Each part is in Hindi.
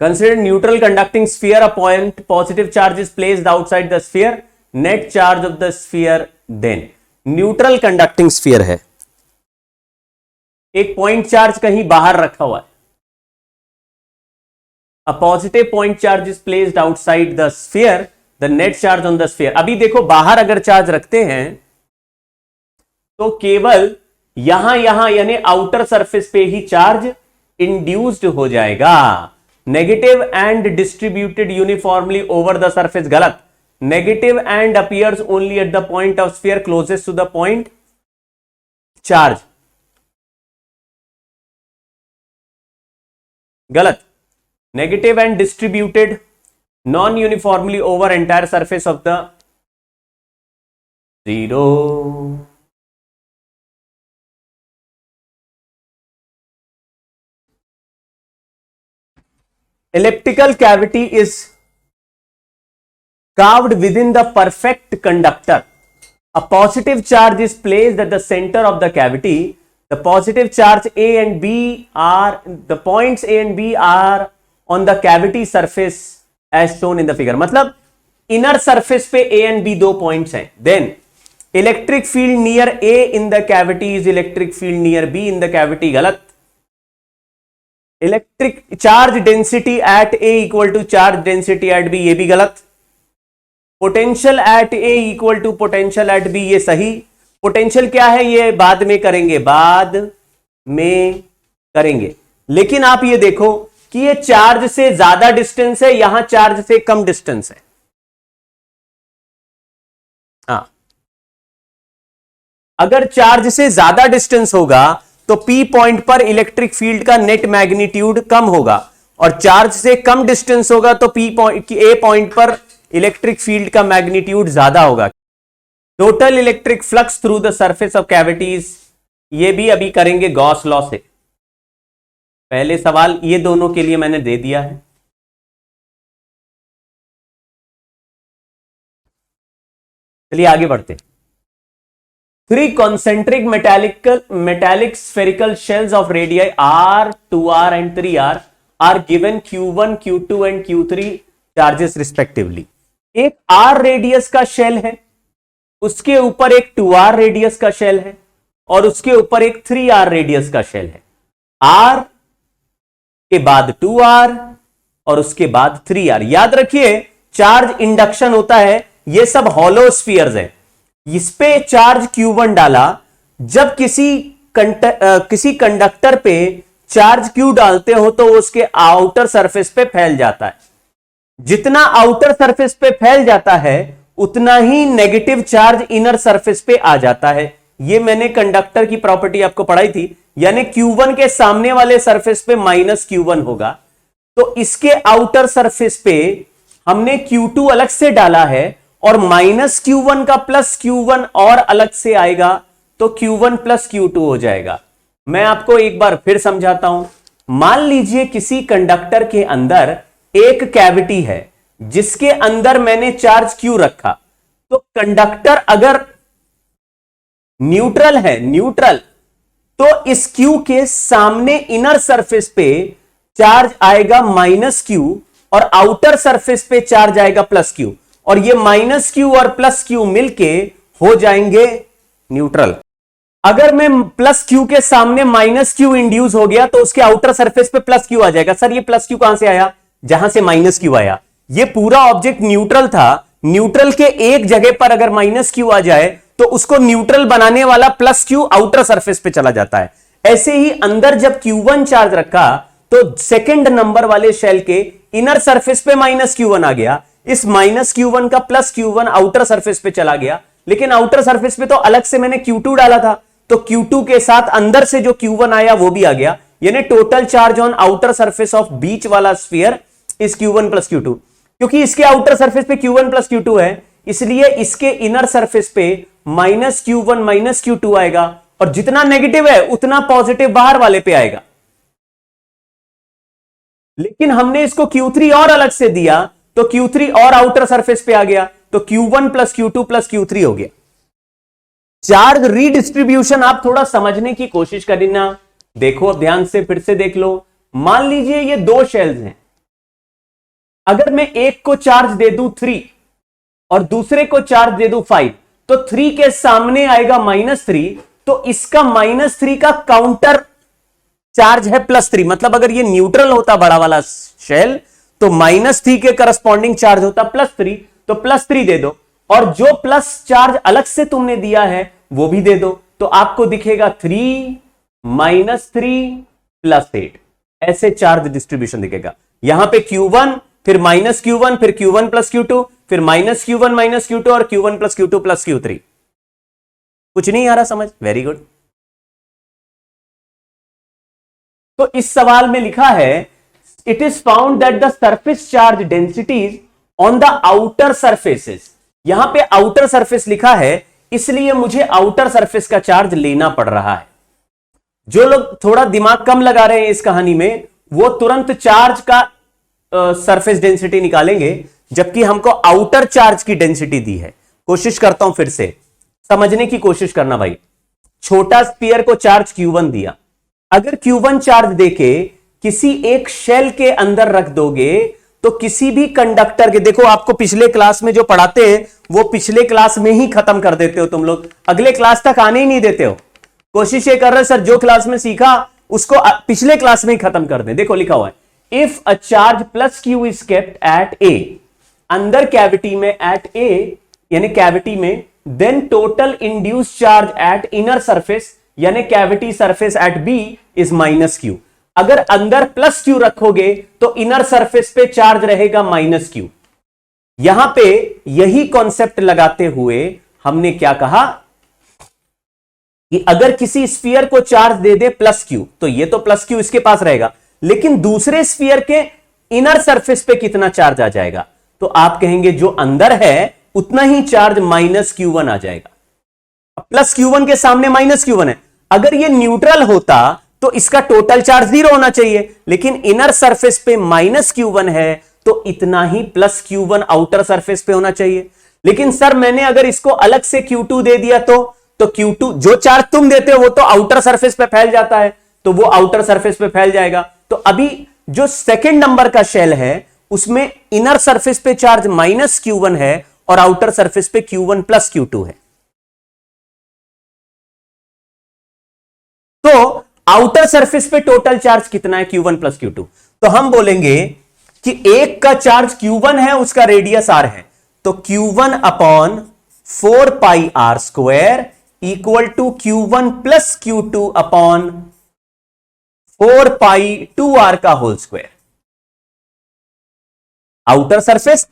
Consider neutral conducting sphere, a point positive charge is placed outside the sphere, net charge of the sphere then. Neutral conducting sphere है, एक पॉइंट चार्ज कहीं बाहर रखा हुआ है. A positive point charge is placed outside the sphere, the net charge on the sphere. अभी देखो बाहर अगर चार्ज रखते हैं तो केवल यहां यानी आउटर सरफेस पे ही चार्ज इंड्यूस्ड हो जाएगा. Negative and distributed uniformly over the surface, गलत. Negative and appears only at the point of sphere closest to the point charge, गलत. Negative and distributed non uniformly over entire surface of the zero. Elliptical cavity is carved within the perfect conductor. A positive charge is placed at the center of the cavity. The positive charge A and B are, the points A and B are on the cavity surface as shown in the figure. मतलब inner surface पे A and B दो points हैं. Then electric field near A in the cavity is electric field near B in the cavity, गलत. Electric charge density at A equal to charge density at B, ये भी गलत. Potential at A equal to potential at B, ये सही. पोटेंशियल क्या है ये बाद में करेंगे, बाद में करेंगे. लेकिन आप ये देखो कि ये चार्ज से ज्यादा डिस्टेंस है, यहां चार्ज से कम डिस्टेंस है. हाँ, अगर चार्ज से ज्यादा डिस्टेंस होगा तो P पॉइंट पर इलेक्ट्रिक फील्ड का नेट मैग्नीट्यूड कम होगा, और चार्ज से कम डिस्टेंस होगा तो A पॉइंट पर इलेक्ट्रिक फील्ड का मैग्नीट्यूड ज्यादा होगा. Total electric flux through the surface of cavities, ये भी अभी करेंगे गॉस लॉ से. पहले सवाल ये दोनों के लिए मैंने दे दिया है. चलिए आगे बढ़ते हैं. Three concentric metallic spherical shells of radii r, 2r and 3r are given q1, q2 and q3 charges respectively. एक r रेडियस का शेल है, उसके ऊपर एक 2r रेडियस का शेल है, और उसके ऊपर एक 3r रेडियस का शेल है. r के बाद 2r और उसके बाद 3r. याद रखिए चार्ज इंडक्शन होता है, ये सब हॉलो स्फीयर्स है. इस पे चार्ज Q1 डाला, जब किसी कंडक्टर पे चार्ज Q डालते हो तो उसके आउटर सरफेस पे फैल जाता है. जितना आउटर सरफेस पे फैल जाता है उतना ही नेगेटिव चार्ज इनर सरफेस पे आ जाता है. ये मैंने कंडक्टर की प्रॉपर्टी आपको पढ़ाई थी. यानी Q1 के सामने वाले सरफेस पे माइनस Q1 होगा, तो इसके आउटर सरफेस पे हमने Q2 अलग से डाला है, और माइनस Q1 का प्लस Q1 और अलग से आएगा तो Q1 प्लस Q2 हो जाएगा. मैं आपको एक बार फिर समझाता हूं. मान लीजिए किसी कंडक्टर के अंदर एक कैविटी है जिसके अंदर मैंने चार्ज Q रखा, तो कंडक्टर अगर न्यूट्रल है, न्यूट्रल, तो इस Q के सामने इनर सरफेस पे चार्ज आएगा माइनस Q, और आउटर सरफेस पे चार्ज आएगा प्लस Q, और ये माइनस Q और प्लस Q मिलके हो जाएंगे न्यूट्रल. अगर मैं प्लस Q के सामने माइनस Q इंड्यूस हो गया तो उसके आउटर सरफेस पे प्लस Q आ जाएगा. सर ये प्लस Q कहां से आया, जहां से माइनस Q आया. ये पूरा ऑब्जेक्ट न्यूट्रल था, न्यूट्रल के एक जगह पर अगर माइनस Q आ जाए तो उसको न्यूट्रल बनाने वाला प्लस Q आउटर सरफेस पे चला जाता है. ऐसे ही अंदर जब Q1 चार्ज रखा तो सेकेंड नंबर वाले शेल के इनर सरफेस पे माइनस Q1 आ गया. इस माइनस Q1 का प्लस Q1 आउटर सरफेस पे चला गया, लेकिन आउटर सरफेस पे तो अलग से मैंने Q2 डाला था, तो Q2 के साथ अंदर से जो Q1 आया वो भी आ गया. यानी total charge on outer surface of बीच वाला sphere is Q1 plus Q2. क्योंकि इसके आउटर सरफेस पे Q1 प्लस Q2 है, इसलिए इसके इनर सरफेस पे माइनस Q1 माइनस Q2 आएगा, और जितना नेगेटिव है उतना पॉजिटिव बाहर वाले पे आएगा. लेकिन हमने इसको Q3 और अलग से दिया तो Q3 और आउटर सरफेस पे आ गया, तो Q1 plus Q2 plus Q3 हो गया. चार्ज रीडिस्ट्रीब्यूशन आप थोड़ा समझने की कोशिश करना. देखो अब ध्यान से फिर से देख लो. मान लीजिए ये दो शेल्स हैं, अगर मैं एक को चार्ज दे दूं 3 और दूसरे को चार्ज दे दूं 5, तो 3 के सामने आएगा -3, तो इसका -3 का काउंटर चार्ज है +3। मतलब अगर ये न्यूट्रल होता बड़ा वाला शेल, तो -3 के करस्पॉन्डिंग चार्ज होता +3, तो +3 दे दो, और जो प्लस चार्ज अलग से तुमने दिया है वो भी दे दो, तो आपको दिखेगा 3 -3 +8, ऐसे चार्ज डिस्ट्रीब्यूशन दिखेगा। यहां पे Q1, फिर -Q1, फिर Q1 + Q2, फिर -Q1 - Q2 और Q1 + Q2 + Q3। कुछ नहीं आ रहा समझ? Very good. तो इस सवाल में लिखा है, it is found that the surface charge densities on the outer surfaces. यहां पे आउटर सरफेस लिखा है, इसलिए मुझे आउटर सरफेस का चार्ज लेना पड़ रहा है। जो लोग थोड़ा दिमाग कम लगा रहे हैं इस कहानी में, वो तुरंत चार्ज का सरफेस डेंसिटी निकालेंगे, जबकि हमको आउटर चार्ज की डेंसिटी दी है। कोशिश करता हूं फिर से समझने की कोशिश करना भाई। छोटा स्फीयर को चार्ज Q1 दिया, अगर Q1 चार्ज देके किसी एक शेल के अंदर रख दोगे, तो किसी भी कंडक्टर के, देखो आपको पिछले क्लास में जो पढ़ाते हैं वो पिछले क्लास में ही खत्म कर देते हो तुम लोग, अगले क्लास तक आने ही नहीं देते हो। कोशिश ये कर रहे सर जो क्लास में सीखा उसको पिछले क्लास में ही खत्म कर दें। देखो लिखा हुआ है, if a charge +Q is kept at A, अंदर कैविटी में एट ए यानी कैविटी में, then total induce charge at inner surface यानी cavity surface at B is -Q। अगर अंदर +Q रखोगे तो इनर सरफेस पे चार्ज रहेगा -Q। यहां पे यही कॉन्सेप्ट लगाते हुए हमने क्या कहा कि अगर किसी स्फीयर को चार्ज दे दे +Q, तो ये तो +Q इसके पास रहेगा, लेकिन दूसरे स्फीयर के इनर सरफेस पे कितना चार्ज आ जाएगा, तो आप कहेंगे जो अंदर है उतना ही चार्ज -Q1 आ जाएगा। +Q1 के सामने -Q1 है, अगर ये न्यूट्रल होता तो इसका टोटल चार्ज 0 होना चाहिए, लेकिन इनर सरफेस पे -Q1 है, तो इतना ही +Q1 आउटर सरफेस पे होना चाहिए। लेकिन सर मैंने अगर इसको अलग से Q2 दे दिया, तो Q2 जो चार्ज तुम देते हो वो तो आउटर सरफेस पे फैल जाता है, तो वो आउटर सरफेस पे फैल जाएगा। तो अभी जो सेकंड नंबर का शेल है उसमें इनर सरफेस पे चार्ज -Q1 है और आउटर सरफेस पे Q1 + Q2 है। तो आउटर सरफेस पे टोटल चार्ज कितना है? Q1 + Q2। तो हम बोलेंगे कि एक का चार्ज Q1 है, उसका रेडियस R है, तो Q1 upon 4πr² equal to Q1 + Q2 upon 4π2r का whole square. Outer surface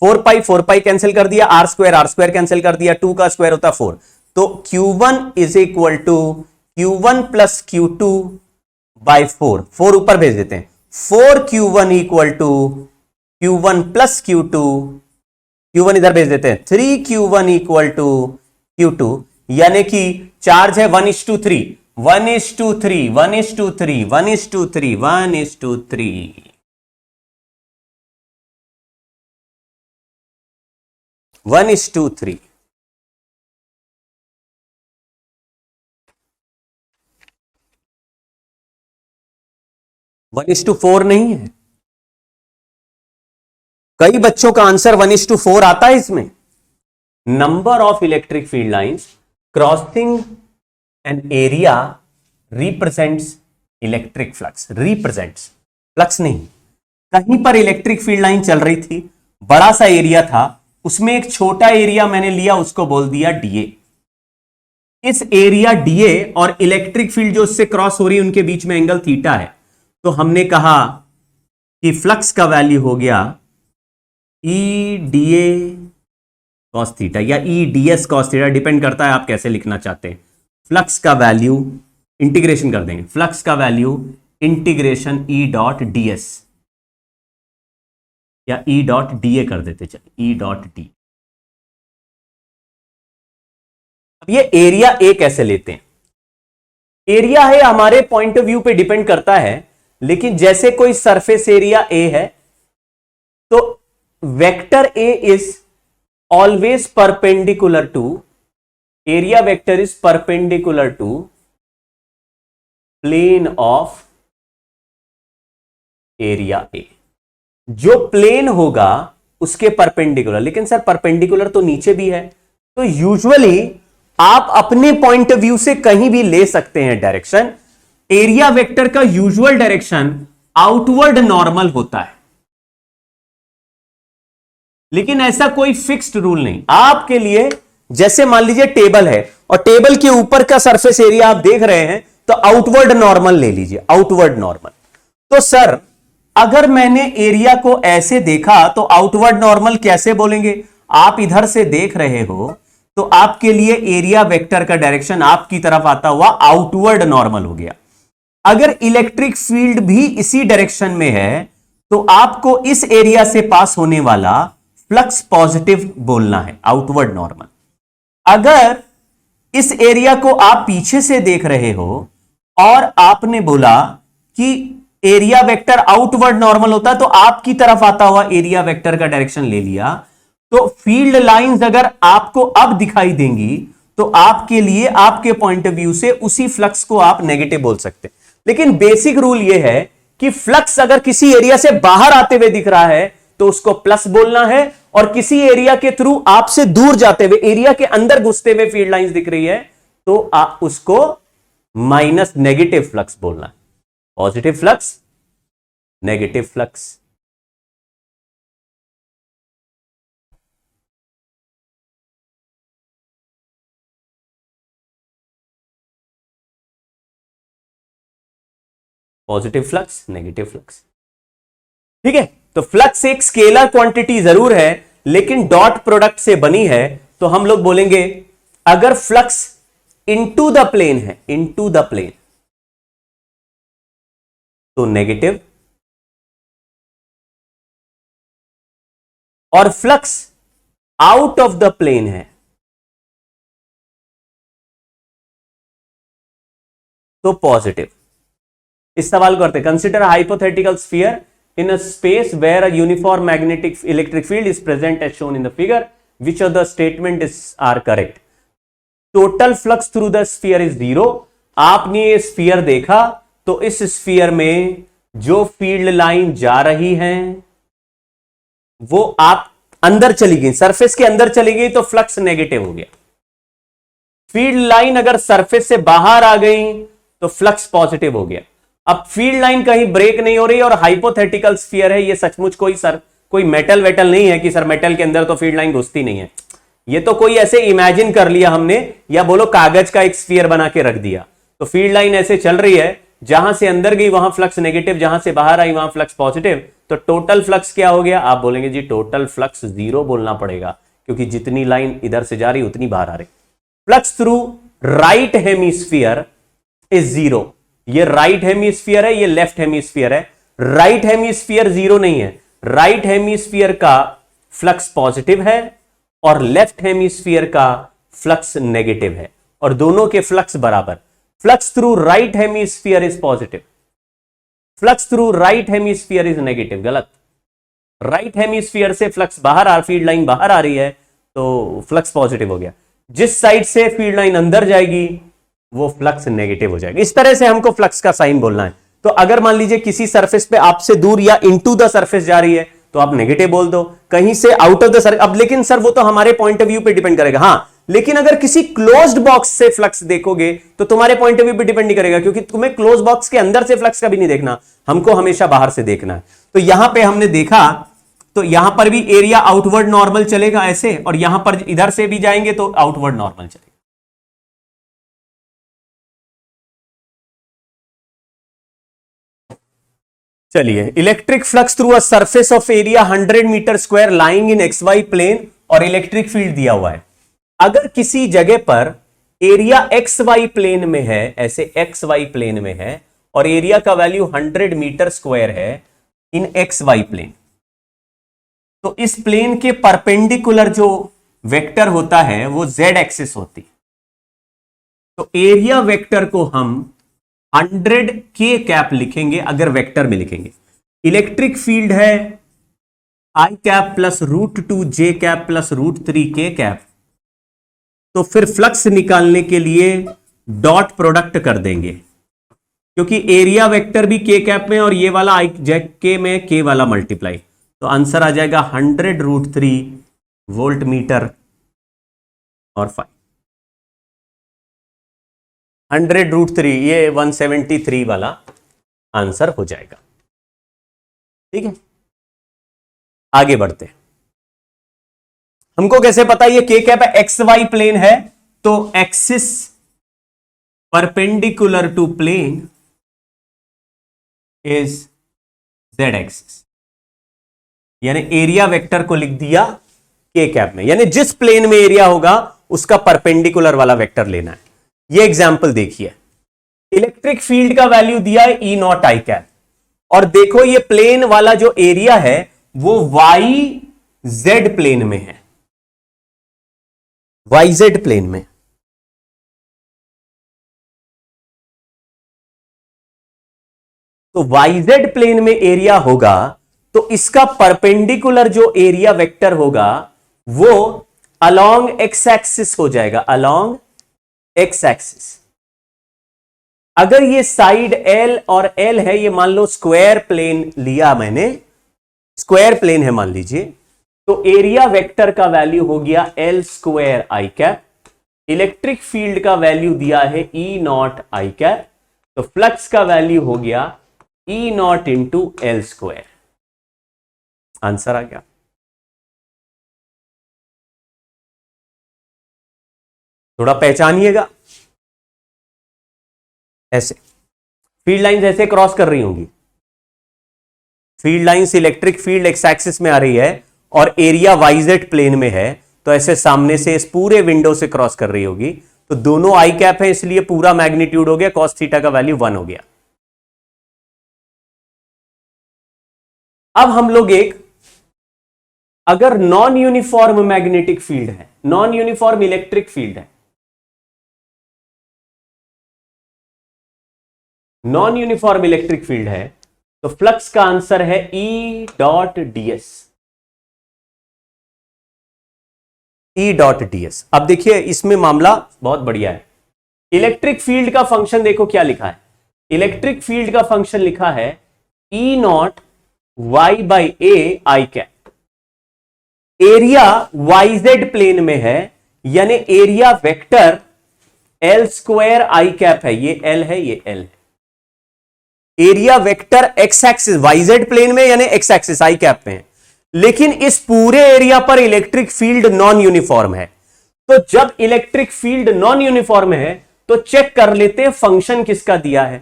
4π cancel कर दिया, r² कैंसिल कर दिया, 2 का स्क्वायर होता 4, तो Q1 is equal to Q1 + Q2 bye 4, 4 ऊपर भेज देते हैं, 4Q1 equal to Q1 + Q2, Q1 इधर भेज देते हैं, 3Q1 इक्वल टू Q2, यानी कि चार्ज है 1:3, 1:3, 1:3, 1:3, 1:3, 1:3। वन इज टू फोर नहीं है, कई बच्चों का आंसर 1:4 आता है इसमें। Number of electric field lines crossing an area represents electric flux, represents flux नहीं। कहीं पर इलेक्ट्रिक फील्ड लाइन चल रही थी, बड़ा सा एरिया था, उसमें एक छोटा एरिया मैंने लिया, उसको बोल दिया डीए। इस एरिया डीए और इलेक्ट्रिक फील्ड जो उससे क्रॉस हो रही है उनके बीच में एंगल थीटा है, तो हमने कहा कि फ्लक्स का वैल्यू हो गया ई डीए कॉस थीटा या ई डीएस कॉस थीटा, डिपेंड करता है आप कैसे लिखना चाहते हैं। फ्लक्स का वैल्यू इंटीग्रेशन कर देंगे, फ्लक्स का value integration E dot DS या ई डॉट डीए कर देते, चलिए ई डॉट डी। अब ये एरिया ए कैसे लेते हैं? एरिया है हमारे पॉइंट ऑफ व्यू पे डिपेंड करता है, लेकिन जैसे कोई सरफेस एरिया ए है, तो vector A is always perpendicular to, area vector is perpendicular to plane of area A. जो प्लेन होगा उसके परपेंडिकुलर, लेकिन सर परपेंडिकुलर तो नीचे भी है, तो यूजुअली आप अपने पॉइंट ऑफ व्यू से कहीं भी ले सकते हैं डायरेक्शन। एरिया वेक्टर का यूजुअल डायरेक्शन आउटवर्ड नॉर्मल होता है, लेकिन ऐसा कोई फिक्स्ड रूल नहीं आपके लिए। जैसे मान लीजिए टेबल है और टेबल के ऊपर का सरफेस एरिया आप देख रहे हैं, तो आउटवर्ड नॉर्मल ले लीजिए, आउटवर्ड नॉर्मल। तो सर अगर मैंने एरिया को ऐसे देखा तो आउटवर्ड नॉर्मल कैसे बोलेंगे? आप इधर से देख रहे हो तो आपके लिए एरिया वेक्टर का डायरेक्शन आपकी तरफ आता हुआ आउटवर्ड नॉर्मल हो गया। अगर इलेक्ट्रिक फील्ड भी इसी डायरेक्शन में है तो आपको इस एरिया से पास होने वाला फ्लक्स पॉजिटिव बोलना है, आउटवर्ड नॉर्मल। अगर इस एरिया को आप पीछे से देख रहे हो और आपने बोला कि एरिया वेक्टर आउटवर्ड नॉर्मल होता है, तो आपकी तरफ आता हुआ एरिया वेक्टर का डायरेक्शन ले लिया, तो फील्ड लाइंस अगर आपको अब दिखाई देंगी तो आपके लिए आपके पॉइंट ऑफ व्यू से उसी फ्लक्स को आप नेगेटिव बोल सकते हैं। लेकिन बेसिक रूल यह है कि फ्लक्स अगर किसी एरिया से बाहर आते हुए दिख रहा है तो उसको प्लस बोलना है, और किसी एरिया के थ्रू आपसे दूर जाते हुए एरिया के अंदर घुसते हुए फील्ड लाइंस दिख रही है तो आप उसको माइनस नेगेटिव फ्लक्स बोलना है। Positive flux, negative flux. Positive flux, negative flux. ठीक है, तो फ्लक्स एक स्केलर क्वांटिटी जरूर है लेकिन डॉट प्रोडक्ट से बनी है, तो हम लोग बोलेंगे अगर फ्लक्स इनटू द प्लेन है, इनटू द प्लेन, तो नेगेटिव, और flux out of the plane है तो पॉजिटिव। इस सवाल को करते, consider hypothetical sphere in a space where a uniform magnetic electric field is present as shown in the figure. Which of the statement are correct? Total flux through the sphere is 0. आपने ये स्फीयर देखा तो इस स्फीयर में जो फील्ड लाइन जा रही है वो आप अंदर चली गई, सरफेस के अंदर चली गई तो फ्लक्स नेगेटिव हो गया। फील्ड लाइन अगर सरफेस से बाहर आ गई तो फ्लक्स पॉजिटिव हो गया। अब फील्ड लाइन कहीं ब्रेक नहीं हो रही और हाइपोथेटिकल स्फीयर है, ये सचमुच कोई मेटल वेटल नहीं है कि सर मेटल के अंदर तो फील्ड लाइन घुसती नहीं है। ये तो कोई ऐसे इमेजिन कर लिया हमने, या बोलो कागज का एक स्फीयर बना के रख दिया, तो फील्ड लाइन ऐसे चल रही है, जहां से अंदर गई वहां फ्लक्स नेगेटिव, जहां से बाहर आई वहां फ्लक्स पॉजिटिव। तो टोटल फ्लक्स क्या हो गया? आप बोलेंगे जी टोटल फ्लक्स 0 बोलना पड़ेगा, क्योंकि जितनी लाइन इधर से जा रही उतनी बाहर आ रही। Flux through right hemisphere is 0। ये राइट हेमिस्फीयर है, ये लेफ्ट हेमिस्फीयर है। राइट हेमिस्फीयर 0 नहीं है, राइट हेमिस्फीयर का फ्लक्स पॉजिटिव है और लेफ्ट हेमिस्फीयर का फ्लक्स नेगेटिव है, और दोनों के फ्लक्स बराबर। Flux through right hemisphere is positive, flux through right hemisphere is negative. गलत। राइट हेमिस्फीयर से फ्लक्स बाहर फील्ड लाइन बाहर आ रही है तो फ्लक्स पॉजिटिव हो गया। जिस साइड से फील्ड लाइन अंदर जाएगी वो फ्लक्स नेगेटिव हो जाएगा। इस तरह से हमको फ्लक्स का साइन बोलना है। तो अगर मान लीजिए किसी सरफेस पे आपसे दूर या इनटू द सरफेस जा रही है तो आप नेगेटिव बोल दो, कहीं से आउट ऑफ द सरफेस। अब लेकिन सर वो तो हमारे पॉइंट ऑफ व्यू पे डिपेंड करेगा। हां, लेकिन अगर किसी क्लोज्ड बॉक्स से फ्लक्स देखोगे तो तुम्हारे पॉइंट ऑफ व्यू पे डिपेंड नहीं करेगा, क्योंकि तुम्हें क्लोज बॉक्स के अंदर से फ्लक्स कभी नहीं देखना, हमको हमेशा बाहर से देखना है। तो यहां पे हमने देखा तो यहां पर भी एरिया आउटवर्ड नॉर्मल चलेगा ऐसे, और यहां पर इधर से भी जाएंगे तो आउटवर्ड नॉर्मल चलेगा। चलिए, electric flux through a surface of area 100 metre square lying in X Y plane, और इलेक्ट्रिक फील्ड दिया हुआ है। अगर किसी जगह पर एरिया एक्स वाई प्लेन में है, ऐसे एक्स वाई प्लेन में है, और एरिया का वैल्यू 100 मीटर स्क्वायर है इन एक्स वाई प्लेन, तो इस प्लेन के परपेंडिकुलर जो वेक्टर होता है वो जेड एक्सिस होती है। तो एरिया वेक्टर को हम 100 के कैप लिखेंगे अगर वेक्टर में लिखेंगे। इलेक्ट्रिक फील्ड है आई कैप प्लस √2 जे कैप प्लस √3 के कैप, तो फिर फ्लक्स निकालने के लिए डॉट प्रोडक्ट कर देंगे, क्योंकि एरिया वेक्टर भी के कैप में और ये वाला आई जेक के में के वाला मल्टीप्लाई, तो आंसर आ जाएगा 100√3 वोल्ट मीटर और 5। 100√3 ये 173 वाला आंसर हो जाएगा। ठीक है, आगे बढ़ते हैं। हमको कैसे पता ये के कैप है? एक्स वाई प्लेन है तो axis perpendicular to plane is Z axis, यानी एरिया वेक्टर को लिख दिया के कैप में, यानी जिस प्लेन में एरिया होगा उसका परपेंडिकुलर वाला वेक्टर लेना है। ये एग्जांपल देखिए, इलेक्ट्रिक फील्ड का वैल्यू दिया है ई नॉट आई कैप, और देखो ये प्लेन वाला जो एरिया है वो वाई जेड प्लेन में है, वाई जेड प्लेन में। तो वाई जेड प्लेन में एरिया होगा तो इसका परपेंडिकुलर जो एरिया वेक्टर होगा वो अलोंग एक्स एक्सिस हो जाएगा, अलोंग एक्स एक्सिस। अगर ये साइड एल और एल है, ये मान लो स्क्वायर प्लेन लिया मैंने, स्क्वायर प्लेन है मान लीजिए, तो एरिया वेक्टर का वैल्यू हो गया L square I cap. Electric field का वैल्यू दिया है ई नॉट आई कैप, तो फ्लक्स का वैल्यू हो गया E naught into L square. Answer आ गया। थोड़ा पहचानिएगा, ऐसे फील्ड लाइंस ऐसे क्रॉस कर रही होंगी, field lines electric field x axis में आ रही है और एरिया वाईजेड प्लेन में है, तो ऐसे सामने से इस पूरे विंडो से क्रॉस कर रही होगी। तो दोनों आई कैप है इसलिए पूरा मैग्नीट्यूड हो गया, कॉस थीटा का वैल्यू 1 हो गया। अब हम लोग एक, अगर नॉन यूनिफॉर्म मैग्नेटिक फील्ड है, नॉन यूनिफॉर्म इलेक्ट्रिक फील्ड है, नॉन यूनिफॉर्म इलेक्ट्रिक फील्ड है, तो फ्लक्स का आंसर है E dot DS, E dot DS. अब देखिए इसमें मामला बहुत बढ़िया है। इलेक्ट्रिक फील्ड का फंक्शन देखो क्या लिखा है, इलेक्ट्रिक फील्ड का फंक्शन लिखा है E naught Y by A I cap. Area YZ plane में है, यानी area vector L square I cap है, ये एल है ये एल है। Area vector X axis YZ plane में यानी एक्स एक्सिस आई कैप में है, लेकिन इस पूरे एरिया पर इलेक्ट्रिक फील्ड नॉन यूनिफॉर्म है। तो जब इलेक्ट्रिक फील्ड नॉन यूनिफॉर्म है तो चेक कर लेते हैं फंक्शन किसका दिया है।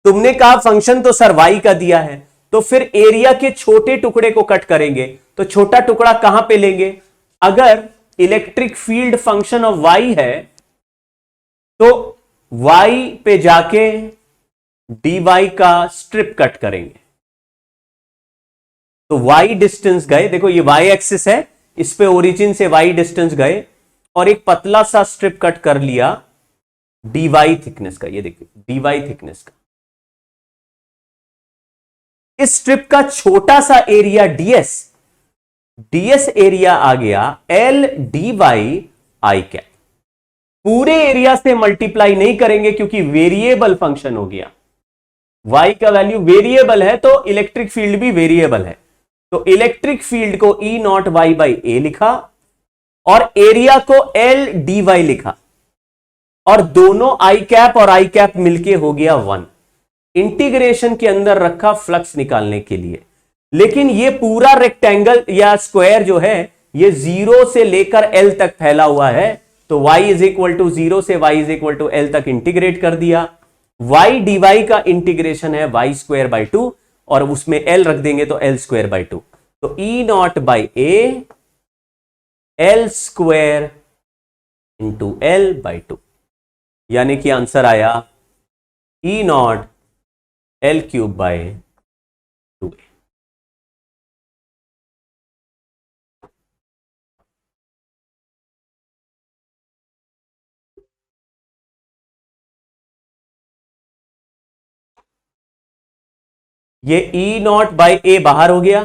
तुमने कहा फंक्शन तो सर वाई का दिया है, तो फिर एरिया के छोटे टुकड़े को कट करेंगे, तो छोटा टुकड़ा कहां पे लेंगे? अगर electric field function of y है तो वाई पे जाके dy का स्ट्रिप कट करेंगे, तो y डिस्टेंस गए, देखो ये y एक्सिस है, इस पे ओरिजिन से y डिस्टेंस गए और एक पतला सा स्ट्रिप कट कर लिया dy थिकनेस का, ये देखिए dy थिकनेस का। इस स्ट्रिप का छोटा सा एरिया ds एरिया आ गया l dy आई कैप। पूरे एरिया से मल्टीप्लाई नहीं करेंगे क्योंकि वेरिएबल फंक्शन हो गया, y का वैल्यू वेरिएबल है तो इलेक्ट्रिक फील्ड भी वेरिएबल है। तो इलेक्ट्रिक फील्ड को ई नॉट वाई बाई ए लिखा और एरिया को एल डी वाई लिखा, और दोनों आई कैप और आई कैप मिलके हो गया 1। इंटीग्रेशन के अंदर रखा फ्लक्स निकालने के लिए, लेकिन ये पूरा रेक्टेंगल या स्क्वायर जो है ये 0 से लेकर एल तक फैला हुआ है, तो y इज इक्वल टू 0 से y is equal to L तक इंटीग्रेट कर दिया। y dy का इंटीग्रेशन है y स्क्वायर बाई 2 और उसमें l रख देंगे तो l स्क्वायर बाई 2, तो E naught by A L square into L by 2, यानी कि आंसर आया E naught L cube by 2। ये ई नॉट बाई ए बाहर हो गया,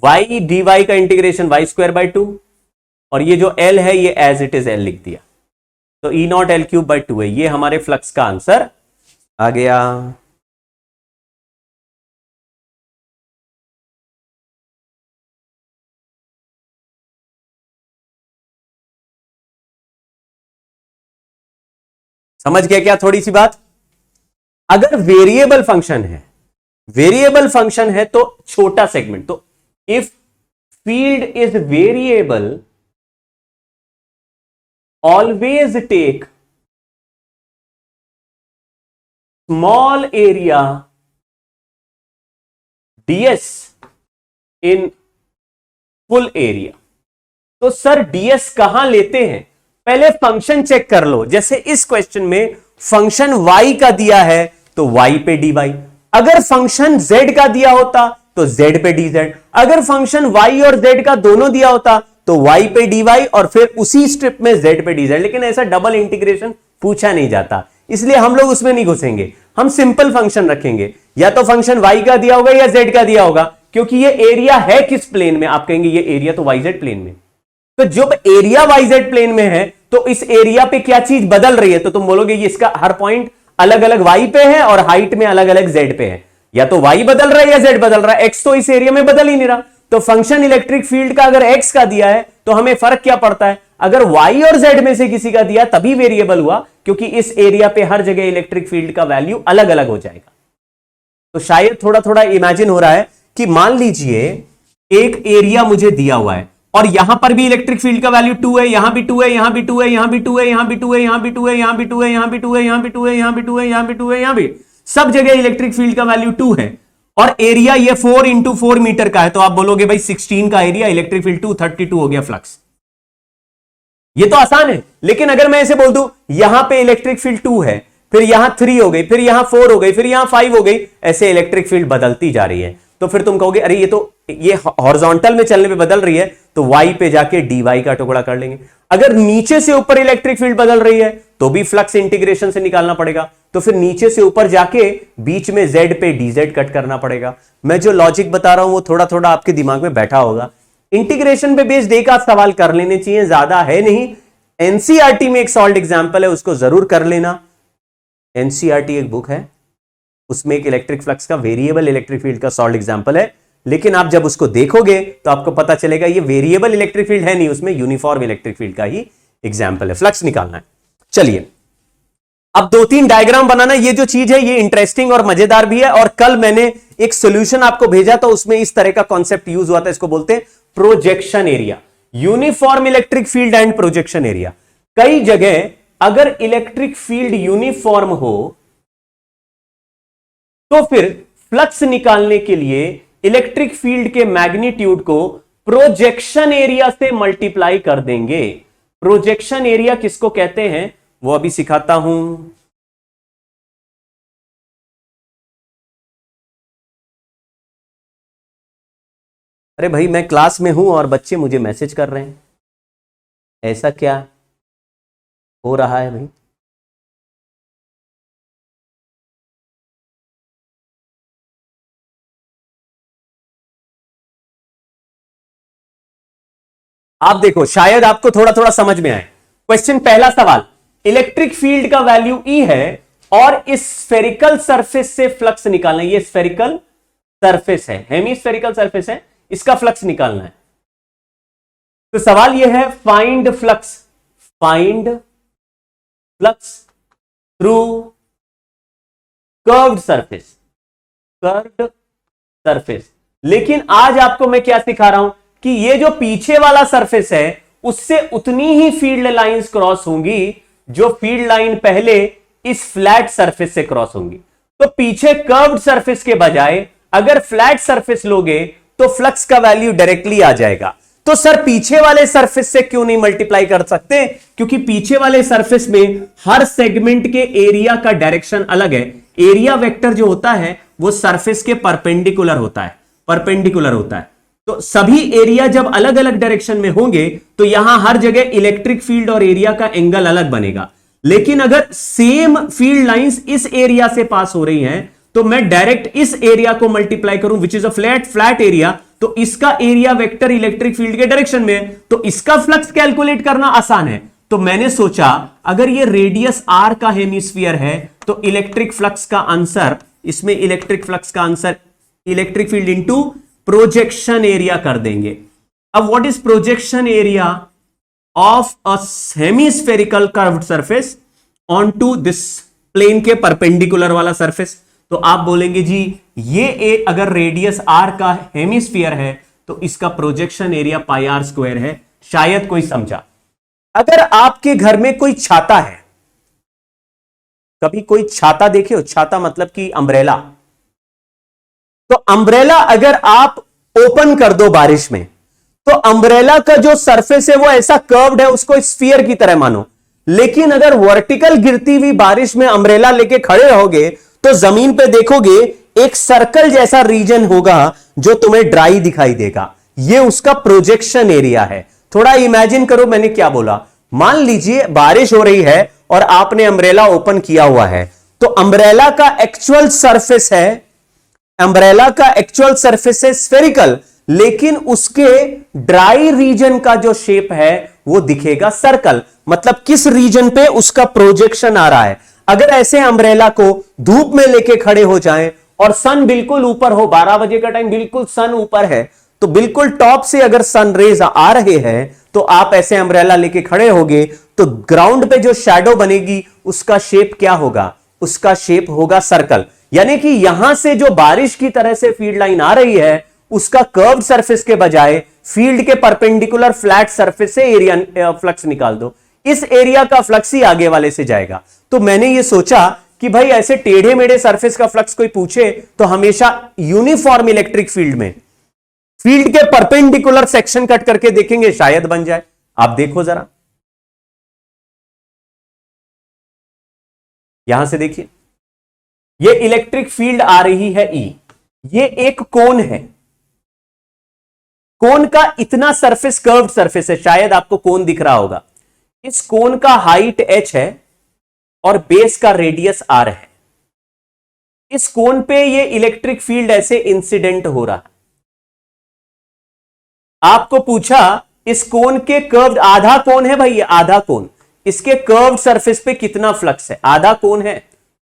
वाई डी वाई का इंटीग्रेशन वाई स्क्वायर बाई 2, और ये जो एल है ये एज इट इज एल लिख दिया, तो E naught L cube by 2 है। ये हमारे फ्लक्स का आंसर आ गया। समझ गया क्या थोड़ी सी बात? अगर वेरिएबल फंक्शन है, वेरिएबल फंक्शन है तो छोटा सेगमेंट, तो if field is variable always take small area ds in full area. तो सर ds कहां लेते हैं? पहले फंक्शन चेक कर लो। जैसे इस क्वेश्चन में फंक्शन y का दिया है तो y पे dy, अगर फंक्शन z का दिया होता तो z पे dz, अगर फंक्शन y और z का दोनों दिया होता तो y पे dy और फिर उसी स्ट्रिप में z पे dz। लेकिन ऐसा डबल इंटीग्रेशन पूछा नहीं जाता, इसलिए हम लोग उसमें नहीं घुसेंगे। हम सिंपल फंक्शन रखेंगे, या तो फंक्शन y का दिया होगा या z का दिया होगा, क्योंकि ये एरिया है किस प्लेन में? आप कहेंगे ये एरिया तो yz प्लेन में। तो जब एरिया yz प्लेन में है तो इस एरिया पे क्या चीज बदल रही है? तो तुम बोलोगे ये इसका हर पॉइंट अलग अलग y पे है और हाइट में अलग अलग z पे है। या तो y बदल रहा है या z बदल रहा है, x तो इस एरिया में बदल ही नहीं रहा। तो फंक्शन इलेक्ट्रिक फील्ड का अगर x का दिया है तो हमें फर्क क्या पड़ता है? अगर y और z में से किसी का दिया तभी वेरिएबल हुआ, क्योंकि इस एरिया पे हर जगह इलेक्ट्रिक फील्ड का वैल्यू अलग अलग हो जाएगा। तो शायद थोड़ा थोड़ा इमेजिन हो रहा है कि मान लीजिए एक एरिया मुझे दिया हुआ है और यहां पर भी इलेक्ट्रिक फील्ड का वैल्यू 2 है, यहां भी 2 है, यहां भी 2 है, यहां भी 2 है, यहां भी 2 है, यहां भी 2 है, यहां भी 2 है, यहां भी 2 है, यहां भी 2 है, यहां भी 2 है, यहां भी 2 है, यहां भी सब जगह इलेक्ट्रिक फील्ड का वैल्यू 2 है और एरिया ये 4 इंटू 4 मीटर का है। तो आप बोलोगे भाई 16 का एरिया, इलेक्ट्रिक फील्ड 2, 32 हो गया फ्लक्स। ये तो आसान है। लेकिन अगर मैं ऐसे बोल दूं यहां पे इलेक्ट्रिक फील्ड 2 है, फिर यहां 3 हो गई, फिर यहां 4 हो गई, फिर यहां 5 हो गई, ऐसे इलेक्ट्रिक फील्ड बदलती जा रही है, तो फिर तुम कहोगे अरे ये हॉरिजॉन्टल में चलने पे बदल रही है, तो y पे जाके dy का टुकड़ा कर लेंगे। अगर नीचे से ऊपर इलेक्ट्रिक फील्ड बदल रही है तो भी फ्लक्स इंटीग्रेशन से निकालना पड़ेगा, तो फिर नीचे से ऊपर जाके बीच में z पे dz कट करना पड़ेगा। मैं जो लॉजिक बता रहा हूं वो थोड़ा थोड़ा आपके दिमाग में बैठा होगा। इंटीग्रेशन पे बेस्ड एक आध सवाल कर लेने चाहिए, ज्यादा है नहीं। एनसीईआरटी में एक सॉल्व एग्जांपल है, उसको जरूर कर लेना। एनसीईआरटी एक बुक है, उसमें एक इलेक्ट्रिक फ्लक्स का वेरिएबल इलेक्ट्रिक फील्ड का सॉल्व एग्जांपल है, लेकिन आप जब उसको देखोगे तो आपको पता चलेगा ये वेरिएबल इलेक्ट्रिक फील्ड है नहीं, उसमें यूनिफॉर्म इलेक्ट्रिक फील्ड का ही एग्जांपल है। फ्लक्स निकालना है। चलिए अब 2-3 डायग्राम बनाना। ये जो चीज है ये इंटरेस्टिंग और मजेदार भी है, और कल मैंने एक सॉल्यूशन आपको भेजा था, उसमें इस तरह का कॉन्सेप्ट यूज हुआ था। इसको बोलते हैं projection area, uniform electric field and projection area. कई जगह अगर इलेक्ट्रिक फील्ड यूनिफॉर्म हो तो फिर फ्लक्स निकालने के लिए इलेक्ट्रिक फील्ड के मैग्नीट्यूड को प्रोजेक्शन एरिया से मल्टीप्लाई कर देंगे। प्रोजेक्शन एरिया किसको कहते हैं वो अभी सिखाता हूं। अरे भाई मैं क्लास में हूं और बच्चे मुझे मैसेज कर रहे हैं, ऐसा क्या हो रहा है भाई? आप देखो शायद आपको थोड़ा थोड़ा समझ में आए। क्वेश्चन पहला सवाल, इलेक्ट्रिक फील्ड का वैल्यू E है और इस स्फेरिकल सरफेस से फ्लक्स निकालना है। ये स्फेरिकल सरफेस है, हेमीस्फेरिकल सरफेस है, इसका फ्लक्स निकालना है। तो सवाल यह है find flux through curved surface. लेकिन आज आपको मैं क्या सिखा रहा हूं कि ये जो पीछे वाला सरफेस है उससे उतनी ही फील्ड लाइंस क्रॉस होंगी जो फील्ड लाइन पहले इस फ्लैट सरफेस से क्रॉस होंगी। तो पीछे कर्व्ड सरफेस के बजाय अगर फ्लैट सरफेस लोगे तो फ्लक्स का वैल्यू डायरेक्टली आ जाएगा। तो सर पीछे वाले सरफेस से क्यों नहीं मल्टीप्लाई कर सकते? क्योंकि पीछे वाले सरफेस में हर सेगमेंट के एरिया का डायरेक्शन अलग है। एरिया वेक्टर जो होता है वो सरफेस के परपेंडिकुलर होता है। तो सभी एरिया जब अलग अलग डायरेक्शन में होंगे तो यहां हर जगह इलेक्ट्रिक फील्ड और एरिया का एंगल अलग बनेगा। लेकिन अगर सेम फील्ड लाइंस इस एरिया से पास हो रही हैं तो मैं डायरेक्ट इस एरिया को मल्टीप्लाई करूं which is a flat area, तो इसका एरिया वेक्टर इलेक्ट्रिक फील्ड के डायरेक्शन में है, तो इसका फ्लक्स कैलकुलेट करना आसान है। तो मैंने सोचा अगर ये रेडियस r का हेमिस्फीयर है तो इलेक्ट्रिक फ्लक्स का आंसर, इसमें इलेक्ट्रिक फ्लक्स का answer electric field into projection area कर देंगे। अब what is projection area of a hemispherical curved surface on to this plane के परपेंडिकुलर वाला सरफेस। तो आप बोलेंगे जी ये अगर रेडियस आर का हेमिस्फीयर है तो इसका projection area pi r square है। शायद कोई समझा। अगर आपके घर में कोई छाता है, कभी कोई छाता देखे हो? छाता मतलब कि अंब्रेला। तो अंब्रेला अगर आप ओपन कर दो बारिश में, तो अंब्रेला का जो सरफेस है वो ऐसा कर्व्ड है, उसको स्फीयर की तरह मानो। लेकिन अगर वर्टिकल गिरती हुई बारिश में अंब्रेला लेके खड़े रहोगे तो जमीन पे देखोगे एक सर्कल जैसा रीजन होगा जो तुम्हें ड्राई दिखाई देगा। ये उसका प्रोजेक्शन एरिया है। थोड़ा इमेजिन करो मैंने क्या बोला। मान लीजिए बारिश हो रही है और आपने अंब्रेला ओपन किया हुआ है, तो अंब्रेला का एक्चुअल सरफेस है, अंब्रेला का एक्चुअल सरफेस है स्फेरिकल, लेकिन उसके ड्राई रीजन का जो शेप है वो दिखेगा सर्कल। मतलब किस रीजन पे उसका प्रोजेक्शन आ रहा है। अगर ऐसे अंब्रेला को धूप में लेके खड़े हो जाएं और सन बिल्कुल ऊपर हो, 12 बजे का टाइम, बिल्कुल सन ऊपर है, तो बिल्कुल टॉप से अगर सन रेज आ रहे हैं तो आप ऐसे अंब्रेला लेके खड़े होगे तो ग्राउंड पे जो शैडो बनेगी उसका शेप क्या होगा? उसका शेप होगा सर्कल। यानी कि यहां से जो बारिश की तरह से फील्ड लाइन आ रही है उसका कर्व्ड सरफेस के बजाय फील्ड के परपेंडिकुलर फ्लैट सरफेस से एरिया फ्लक्स निकाल दो। इस एरिया का फ्लक्स ही आगे वाले से जाएगा। तो मैंने ये सोचा कि भाई ऐसे टेढ़े मेढ़े सरफेस का फ्लक्स कोई पूछे तो हमेशा यूनिफॉर्म इलेक्ट्रिक फील्ड में फील्ड के परपेंडिकुलर सेक्शन कट करके देखेंगे, शायद बन जाए। आप देखो जरा, यहां से देखिए, ये इलेक्ट्रिक फील्ड आ रही है ई, ये एक कोन है, कोन का इतना सरफेस कर्व्ड सरफेस है, शायद आपको कोन दिख रहा होगा। इस कोन का हाइट h है और बेस का रेडियस r है। इस कोन पे ये इलेक्ट्रिक फील्ड ऐसे इंसिडेंट हो रहा है। आपको पूछा इस कोन के कर्व्ड, आधा कोन है भाई, ये आधा कोन, इसके कर्व्ड सरफेस पे कितना फ्लक्स है? आधा कोन है,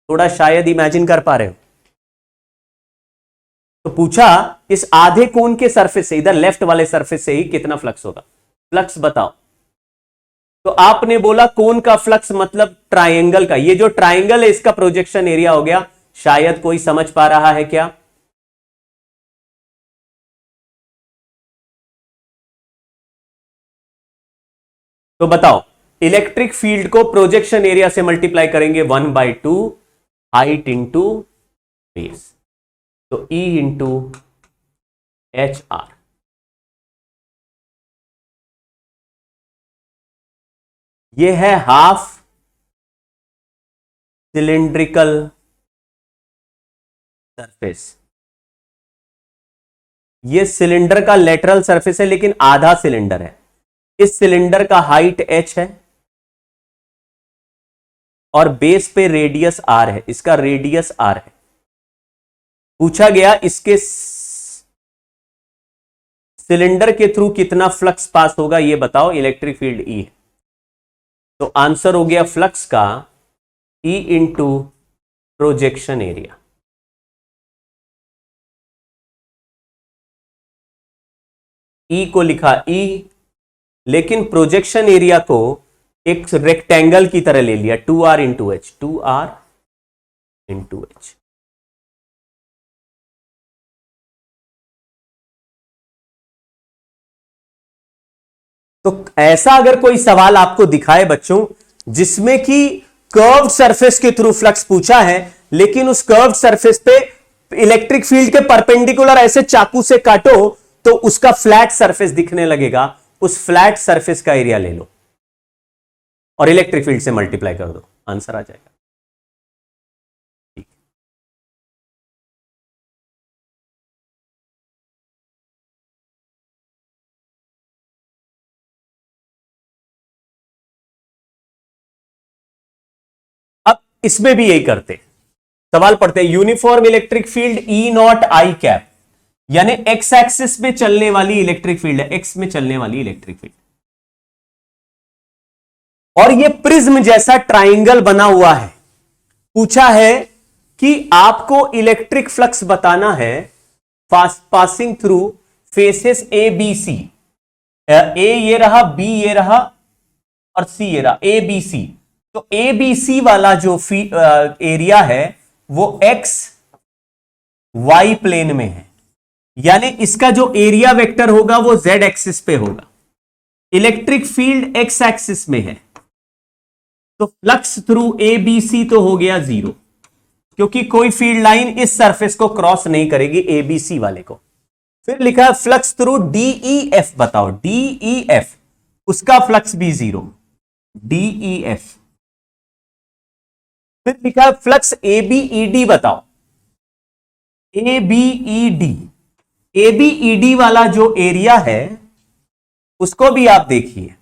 थोड़ा शायद इमेजिन कर पा रहे हो। तो पूछा इस आधे कोन के सरफेस से, इधर लेफ्ट वाले सरफेस से ही कितना फ्लक्स होगा? फ्लक्स बताओ। तो आपने बोला कोन का फ्लक्स मतलब ट्रायंगल का, ये जो ट्रायंगल है इसका प्रोजेक्शन एरिया हो गया। शायद कोई समझ पा रहा है क्या? तो बताओ, इलेक्ट्रिक फील्ड को प्रोजेक्शन एरिया से मल्टीप्लाई करेंगे 1/2 हाइट इंटू बेस, तो E इंटू एच आर। ये है हाफ सिलिंड्रिकल सरफेस। ये सिलेंडर का लेटरल सरफेस है लेकिन आधा सिलेंडर है। इस सिलेंडर का हाइट h है और बेस पे रेडियस r है, इसका रेडियस r है। पूछा गया इसके सिलेंडर के थ्रू कितना फ्लक्स पास होगा, ये बताओ। इलेक्ट्रिक फील्ड E है, तो आंसर हो गया फ्लक्स का E into projection area. E को लिखा E, लेकिन प्रोजेक्शन एरिया को एक रेक्टेंगल की तरह ले लिया, 2r into H, 2r into H. तो ऐसा अगर कोई सवाल आपको दिखाए बच्चों जिसमें कि कर्व्ड सरफेस के थ्रू फ्लक्स पूछा है, लेकिन उस कर्व्ड सरफेस पे इलेक्ट्रिक फील्ड के परपेंडिकुलर ऐसे चाकू से काटो तो उसका फ्लैट सरफेस दिखने लगेगा, उस फ्लैट सरफेस का एरिया ले लो और इलेक्ट्रिक फील्ड से मल्टीप्लाई कर दो, आंसर आ जाएगा। ठीक, अब इसमें भी यही करते, सवाल पढ़ते हैं। Uniform electric field E not I cap, यानी एक्स एक्सिस में चलने वाली इलेक्ट्रिक फील्ड है, एक्स में चलने वाली इलेक्ट्रिक फील्ड, और ये प्रिज्म जैसा ट्राइंगल बना हुआ है। पूछा है कि आपको इलेक्ट्रिक फ्लक्स बताना है passing through faces A B C. A ये रहा, बी ये रहा और सी ये रहा, ए बी सी। तो ए बी सी वाला जो एरिया है वो एक्स वाई प्लेन में है, यानी इसका जो एरिया वेक्टर होगा वो जेड एक्सिस पे होगा। इलेक्ट्रिक फील्ड एक्स एक्सिस में है, तो flux through A B C तो हो गया 0, क्योंकि कोई फील्ड लाइन इस सरफेस को क्रॉस नहीं करेगी ए बी सी वाले को। फिर लिखा है फ्लक्स थ्रू डीई एफ, बताओ डीई एफ, उसका फ्लक्स भी 0, डीई एफ। फिर लिखा है flux A B E D, बताओ A B E D. A B E D वाला जो एरिया है उसको भी आप देखिए,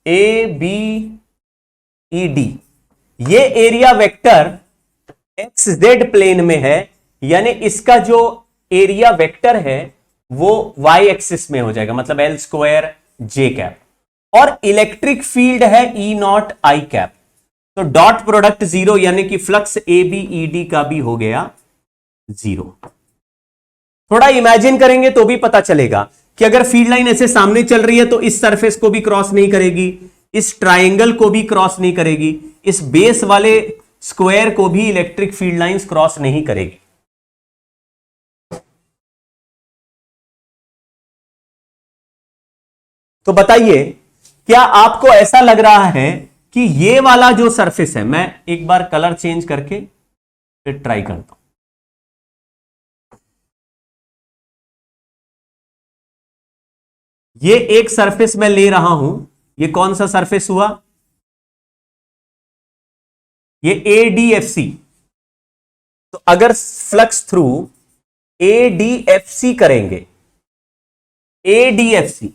ए बी ई डी, ये area vector X Z plane में है, यानी इसका जो एरिया वेक्टर है वो वाई एक्सिस में हो जाएगा, मतलब एल स्क्वायर जे कैप, और इलेक्ट्रिक फील्ड है ई नॉट आई कैप। तो डॉट प्रोडक्ट 0, यानी कि flux A B E D का भी हो गया 0। थोड़ा इमेजिन करेंगे तो भी पता चलेगा कि अगर फील्ड लाइन ऐसे सामने चल रही है तो इस सरफेस को भी क्रॉस नहीं करेगी, इस ट्राइंगल को भी क्रॉस नहीं करेगी, इस बेस वाले स्क्वायर को भी इलेक्ट्रिक फील्ड लाइंस क्रॉस नहीं करेगी। तो बताइए, क्या आपको ऐसा लग रहा है कि ये वाला जो सरफेस है, मैं एक बार कलर चेंज करके फिर ट्राई करता हूं, ये एक सरफेस मैं ले रहा हूं, ये कौन सा सरफेस हुआ, ये ADFC। तो अगर फ्लक्स थ्रू ADFC करेंगे, ADFC,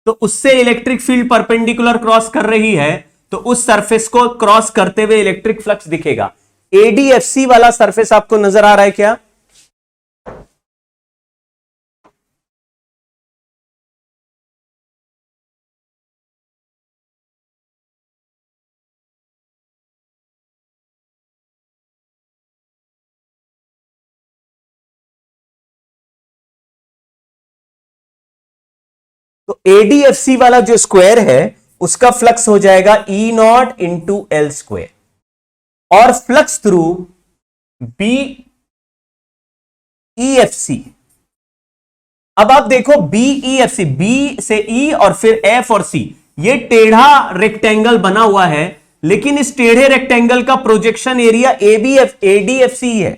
तो उससे इलेक्ट्रिक फील्ड परपेंडिकुलर क्रॉस कर रही है, तो उस सरफेस को क्रॉस करते हुए इलेक्ट्रिक फ्लक्स दिखेगा। ADFC वाला सरफेस आपको नजर आ रहा है क्या? तो ADFC वाला जो स्क्वायर है उसका फ्लक्स हो जाएगा ई नॉट इंटू एल स्क्वायर, और फ्लक्स थ्रू BEFC। अब आप देखो BEFC, B से E और फिर F और C, ये टेढ़ा रेक्टेंगल बना हुआ है, लेकिन इस टेढ़े रेक्टेंगल का प्रोजेक्शन एरिया ADFC है।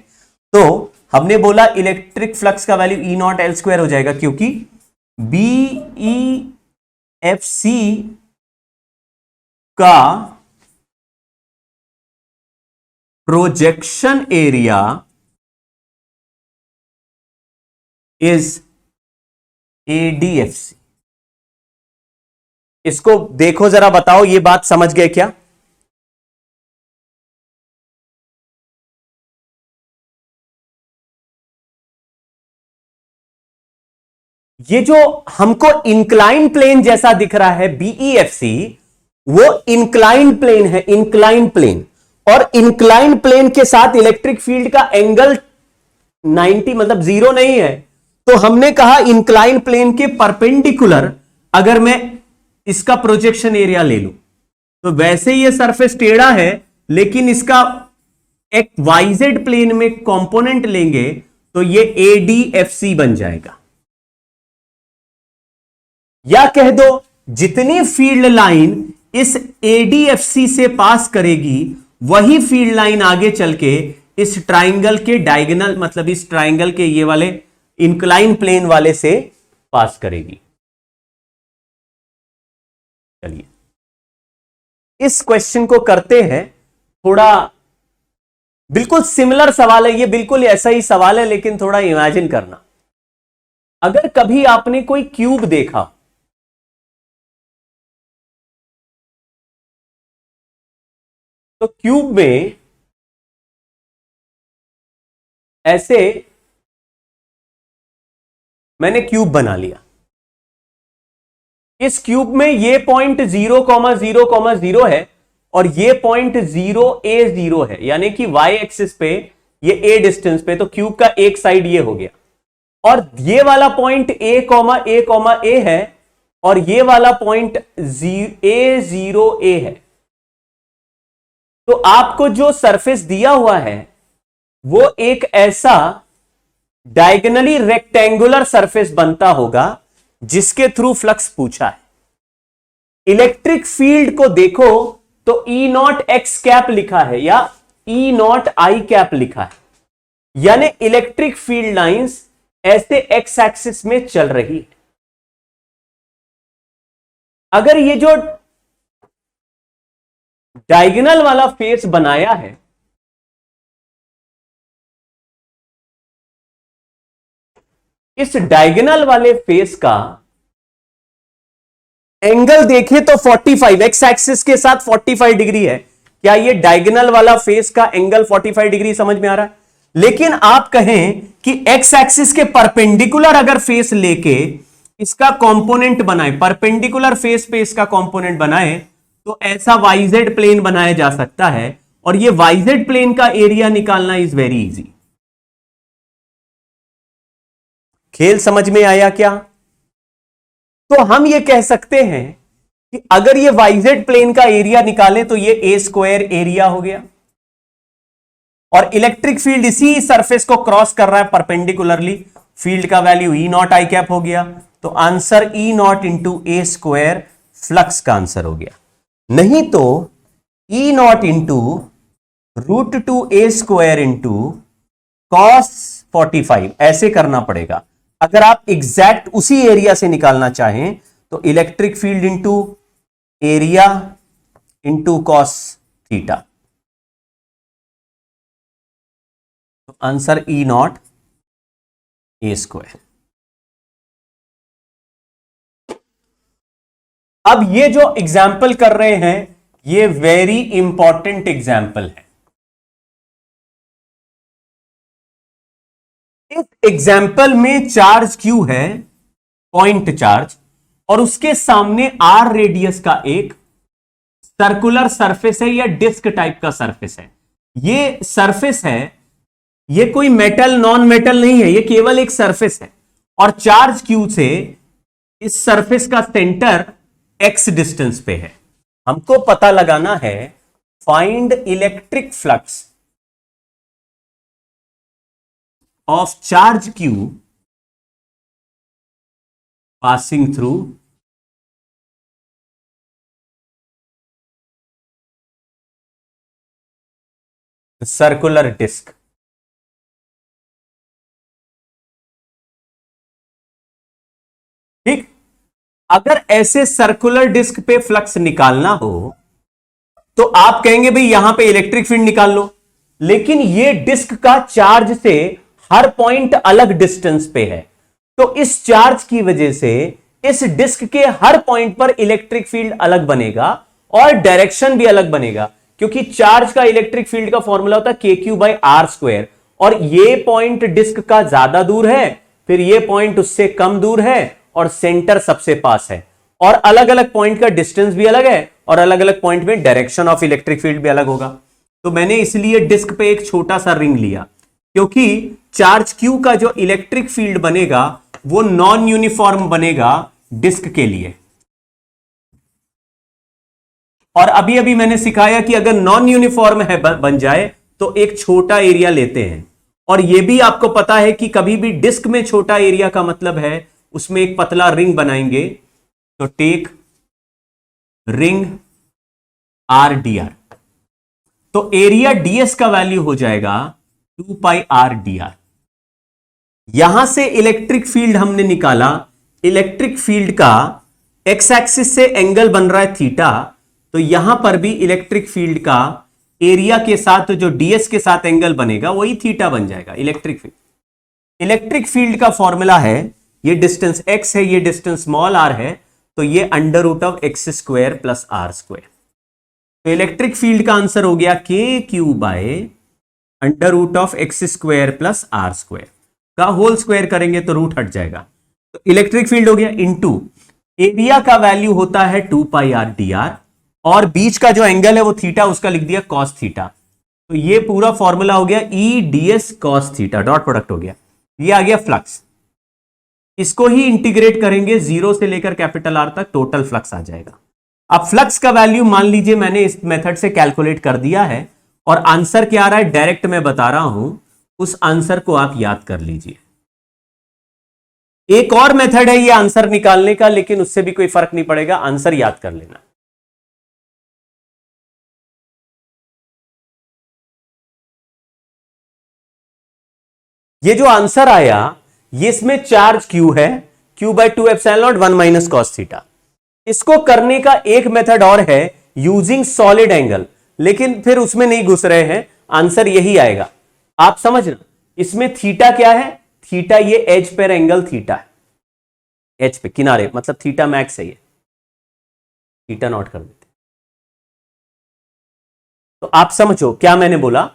तो हमने बोला इलेक्ट्रिक फ्लक्स का वैल्यू ई नॉट एल स्क्वायर हो जाएगा, क्योंकि BEFC का प्रोजेक्शन एरिया इज ADFC। इसको देखो जरा, बताओ ये बात समझ गए क्या? ये जो हमको इंक्लाइन प्लेन जैसा दिख रहा है BEFC, वो इंक्लाइन प्लेन है, इंक्लाइन प्लेन, और इंक्लाइन प्लेन के साथ इलेक्ट्रिक फील्ड का एंगल 90 मतलब 0 नहीं है। तो हमने कहा इंक्लाइन प्लेन के परपेंडिकुलर अगर मैं इसका प्रोजेक्शन एरिया ले लूं, तो वैसे ये सरफेस टेढ़ा है, लेकिन इसका एक वाईजेड प्लेन में कंपोनेंट लेंगे तो ये ADFC बन जाएगा। या कह दो, जितनी फील्ड लाइन इस ADFC से पास करेगी वही फील्ड लाइन आगे चल के इस ट्राइंगल के डायगोनल, मतलब इस ट्राइंगल के ये वाले इंक्लाइन प्लेन वाले से पास करेगी। चलिए इस क्वेश्चन को करते हैं। थोड़ा बिल्कुल सिमिलर सवाल है ये, बिल्कुल ऐसा ही सवाल है, लेकिन थोड़ा इमेजिन करना। अगर कभी आपने कोई क्यूब देखा, तो क्यूब में ऐसे मैंने क्यूब बना लिया, इस क्यूब में ये पॉइंट 0,0,0 है और ये पॉइंट 0,A,0 है, यानी कि y एक्सिस पे ये a डिस्टेंस पे, तो क्यूब का एक साइड ये हो गया, और ये वाला पॉइंट A,A,A है, और ये वाला पॉइंट A0A है। तो आपको जो सरफेस दिया हुआ है वो एक ऐसा डायगोनली रेक्टेंगुलर सरफेस बनता होगा जिसके थ्रू फ्लक्स पूछा है। इलेक्ट्रिक फील्ड को देखो तो E0x कैप लिखा है या E0I कैप लिखा है, यानी इलेक्ट्रिक फील्ड लाइंस ऐसे एक्स एक्सिस में चल रही है। अगर ये जो डायगोनल वाला फेस बनाया है, इस डायगोनल वाले फेस का एंगल देखें तो 45, एक्स एक्सिस के साथ 45 डिग्री है। क्या ये डायगोनल वाला फेस का एंगल 45 डिग्री समझ में आ रहा है? लेकिन आप कहें कि एक्स एक्सिस के परपेंडिकुलर अगर फेस लेके इसका कंपोनेंट बनाए, परपेंडिकुलर फेस पे इसका कंपोनेंट बनाए, तो ऐसा वाईजेड प्लेन बनाया जा सकता है। और ये वाईजेड प्लेन का एरिया निकालना इज वेरी इजी। खेल समझ में आया क्या? तो हम ये कह सकते हैं कि अगर ये वाईजेड प्लेन का एरिया निकालें तो ये ए स्क्वायर एरिया हो गया, और इलेक्ट्रिक फील्ड इसी सरफेस को क्रॉस कर रहा है परपेंडिकुलरली, फील्ड का वैल्यू E0I कैप हो गया। तो आंसर E0 इंटू ए स्क्वायर फ्लक्स का आंसर हो गया। नहीं तो E0 into √2a² into cos 45 ऐसे करना पड़ेगा। अगर आप एग्जैक्ट उसी एरिया से निकालना चाहें तो electric field into area into cos theta, तो आंसर E0 a²। अब ये जो एग्जाम्पल कर रहे हैं ये वेरी इंपॉर्टेंट एग्जाम्पल है। इस एग्जाम्पल में चार्ज Q है, पॉइंट चार्ज, और उसके सामने R रेडियस का एक सर्कुलर सरफेस है या डिस्क टाइप का सरफेस है। ये सरफेस है, ये कोई मेटल नॉन मेटल नहीं है, ये केवल एक सरफेस है। और चार्ज Q से इस सरफेस का सेंटर x डिस्टेंस पे है। हमको पता लगाना है find electric flux of charge Q passing through circular disc. ठीक, अगर ऐसे सर्कुलर डिस्क पे फ्लक्स निकालना हो तो आप कहेंगे भाई यहां पे इलेक्ट्रिक फील्ड निकाल लो, लेकिन ये डिस्क का चार्ज से हर पॉइंट अलग डिस्टेंस पे है। तो इस चार्ज की वजह से इस डिस्क के हर पॉइंट पर इलेक्ट्रिक फील्ड अलग बनेगा और डायरेक्शन भी अलग बनेगा, क्योंकि चार्ज का इलेक्ट्रिक फील्ड का फॉर्मूला होता है KQ/R²। और ये पॉइंट डिस्क का ज्यादा दूर है, फिर ये पॉइंट उससे कम दूर है, और सेंटर सबसे पास है, और अलग अलग पॉइंट का डिस्टेंस भी अलग है, और अलग अलग पॉइंट में डायरेक्शन ऑफ इलेक्ट्रिक फील्ड भी अलग होगा। तो मैंने इसलिए डिस्क पे एक छोटा सा रिंग लिया, क्योंकि चार्ज Q का जो इलेक्ट्रिक फील्ड बनेगा वो नॉन यूनिफॉर्म बनेगा डिस्क के लिए। और अभी अभी मैंने सिखाया कि अगर नॉन यूनिफॉर्म है बन जाए तो एक छोटा एरिया लेते हैं। और यह भी आपको पता है कि कभी भी डिस्क में छोटा एरिया का मतलब है उसमें एक पतला रिंग बनाएंगे। तो टेक रिंग RdR, तो एरिया ds का वैल्यू हो जाएगा 2πr/dr। यहां से इलेक्ट्रिक फील्ड हमने निकाला, इलेक्ट्रिक फील्ड का x एक्सिस से एंगल बन रहा है थीटा, तो यहां पर भी इलेक्ट्रिक फील्ड का एरिया के साथ जो ds के साथ एंगल बनेगा वही थीटा बन जाएगा। इलेक्ट्रिक फील्ड का फॉर्मूला है, ये डिस्टेंस x है, ये डिस्टेंस स्मॉल r है, तो ये √x² + r²। तो इलेक्ट्रिक फील्ड का आंसर हो गया KQ/√x² + r² का होल स्क्वायर करेंगे तो रूट हट जाएगा। तो इलेक्ट्रिक फील्ड हो गया इनटू एरिया का वैल्यू होता है 2πr/dr, और बीच का जो एंगल है वो थीटा, उसका लिख दिया cos थीटा। तो ये पूरा फॉर्मूला हो गया E ds cos theta, dot product हो गया। ये आ गया फ्लक्स। इसको ही इंटीग्रेट करेंगे 0 से लेकर कैपिटल आर तक, टोटल फ्लक्स आ जाएगा। अब फ्लक्स का वैल्यू मान लीजिए मैंने इस मेथड से कैलकुलेट कर दिया है और आंसर क्या आ रहा है डायरेक्ट मैं बता रहा हूं, उस आंसर को आप याद कर लीजिए। एक और मेथड है ये आंसर निकालने का, लेकिन उससे भी कोई फर्क नहीं पड़ेगा, आंसर याद कर लेना। ये जो आंसर आया ये इसमें चार्ज Q है, Q/2 ε0 1 माइनस कॉस थीटा। इसको करने का एक मेथड और है यूजिंग सॉलिड एंगल, लेकिन फिर उसमें नहीं घुस रहे हैं, आंसर यही आएगा। आप समझना इसमें थीटा क्या है, थीटा ये एज पर एंगल थीटा है, एच पे किनारे, मतलब थीटा मैक्स है, ये थीटा नॉट कर देते। तो आप समझो क्या मैंने बोला,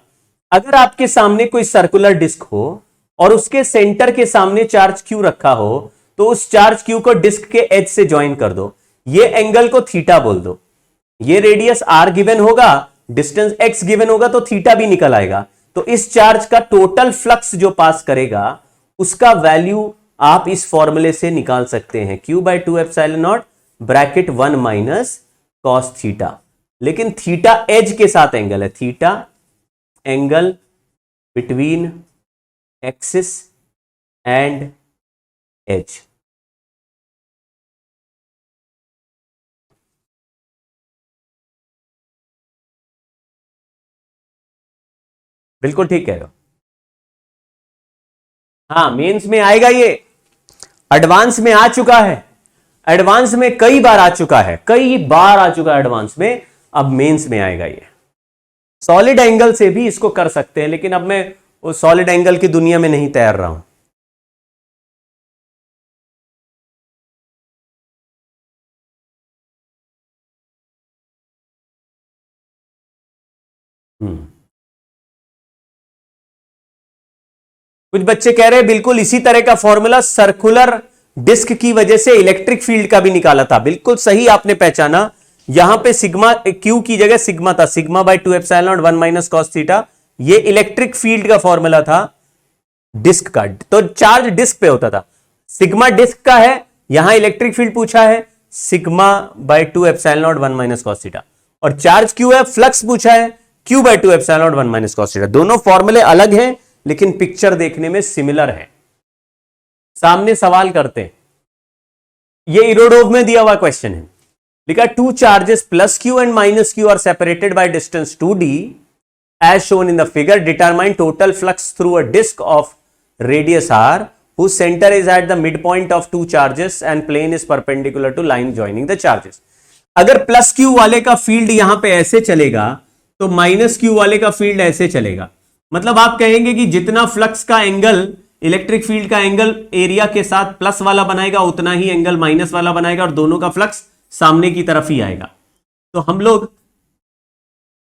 अगर आपके सामने कोई सर्कुलर डिस्क हो और उसके सेंटर के सामने चार्ज क्यू रखा हो, तो उस चार्ज क्यू को डिस्क के एज से ज्वाइन कर दो, ये एंगल को थीटा बोल दो, ये रेडियस आर गिवन होगा, डिस्टेंस एक्स गिवन होगा, तो थीटा भी निकल आएगा। तो इस चार्ज का टोटल फ्लक्स जो पास करेगा उसका वैल्यू आप इस फॉर्मूले से निकाल सकते हैं, Q/2 bracket 1 minus cos theta. लेकिन थीटा एज के साथ एंगल है, theta angle between axis and edge. बिल्कुल ठीक कह रहे हो। हाँ मेंस में आएगा, ये एडवांस में आ चुका है, एडवांस में कई बार आ चुका है, कई बार आ चुका है एडवांस में, अब मेंस में आएगा ये। सॉलिड एंगल से भी इसको कर सकते हैं, लेकिन अब मैं वो सॉलिड एंगल की दुनिया में नहीं तैर रहा हूं। कुछ बच्चे कह रहे हैं बिल्कुल इसी तरह का फॉर्मूला सर्कुलर डिस्क की वजह से इलेक्ट्रिक फील्ड का भी निकाला था। बिल्कुल सही आपने पहचाना, यहां पे सिग्मा क्यू की जगह सिग्मा था, σ/2 1 माइनस कॉस थीटा, ये इलेक्ट्रिक फील्ड का फॉर्मूला था डिस्क का। तो चार्ज डिस्क पे होता था, सिग्मा डिस्क का है, यहां इलेक्ट्रिक फील्ड पूछा है σ/2 1 माइनस कॉस थीटा, और चार्ज क्यू है, फ्लक्स पूछा है Q/2 1 माइनस कॉस थीटा। दोनों फॉर्मूले अलग हैं लेकिन पिक्चर देखने में सिमिलर है। सामने सवाल करते हैं, ये इरोडोव में दिया हुआ क्वेश्चन है, लिखा two charges plus Q and minus Q R separated by distance 2d as shown in the figure, determine total flux through a disk of radius r whose center is at the midpoint of two charges and plane is perpendicular to line joining the charges। अगर प्लस क्यू वाले का फील्ड यहां पे ऐसे चलेगा तो माइनस क्यू वाले का फील्ड ऐसे चलेगा, मतलब आप कहेंगे कि जितना फ्लक्स का एंगल इलेक्ट्रिक फील्ड का एंगल एरिया के साथ प्लस वाला बनाएगा उतना ही एंगल माइनस वाला बनाएगा, और दोनों का फ्लक्स सामने की तरफ ही आएगा। तो हम लोग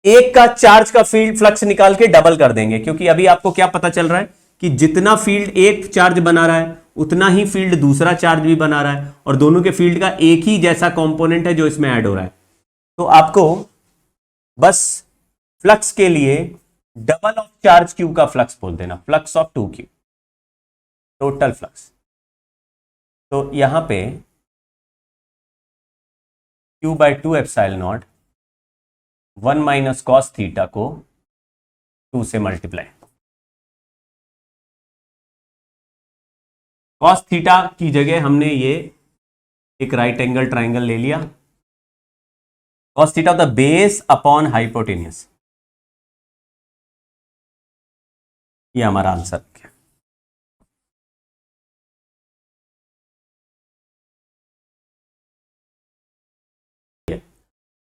एक का चार्ज का फील्ड फ्लक्स निकाल के डबल कर देंगे, क्योंकि अभी आपको क्या पता चल रहा है कि जितना फील्ड एक चार्ज बना रहा है उतना ही फील्ड दूसरा चार्ज भी बना रहा है, और दोनों के फील्ड का एक ही जैसा कंपोनेंट है जो इसमें ऐड हो रहा है। तो आपको बस फ्लक्स के लिए डबल ऑफ चार्ज क्यू का फ्लक्स बोल देना, flux of 2q, total flux. तो यहां पे Q/2 1 माइनस कॉस थीटा को 2 से मल्टीप्लाई, कॉस थीटा की जगह हमने ये एक राइट एंगल ट्राइंगल ले लिया, cos theta of the base upon hypotenuse, ये हमारा आंसर है।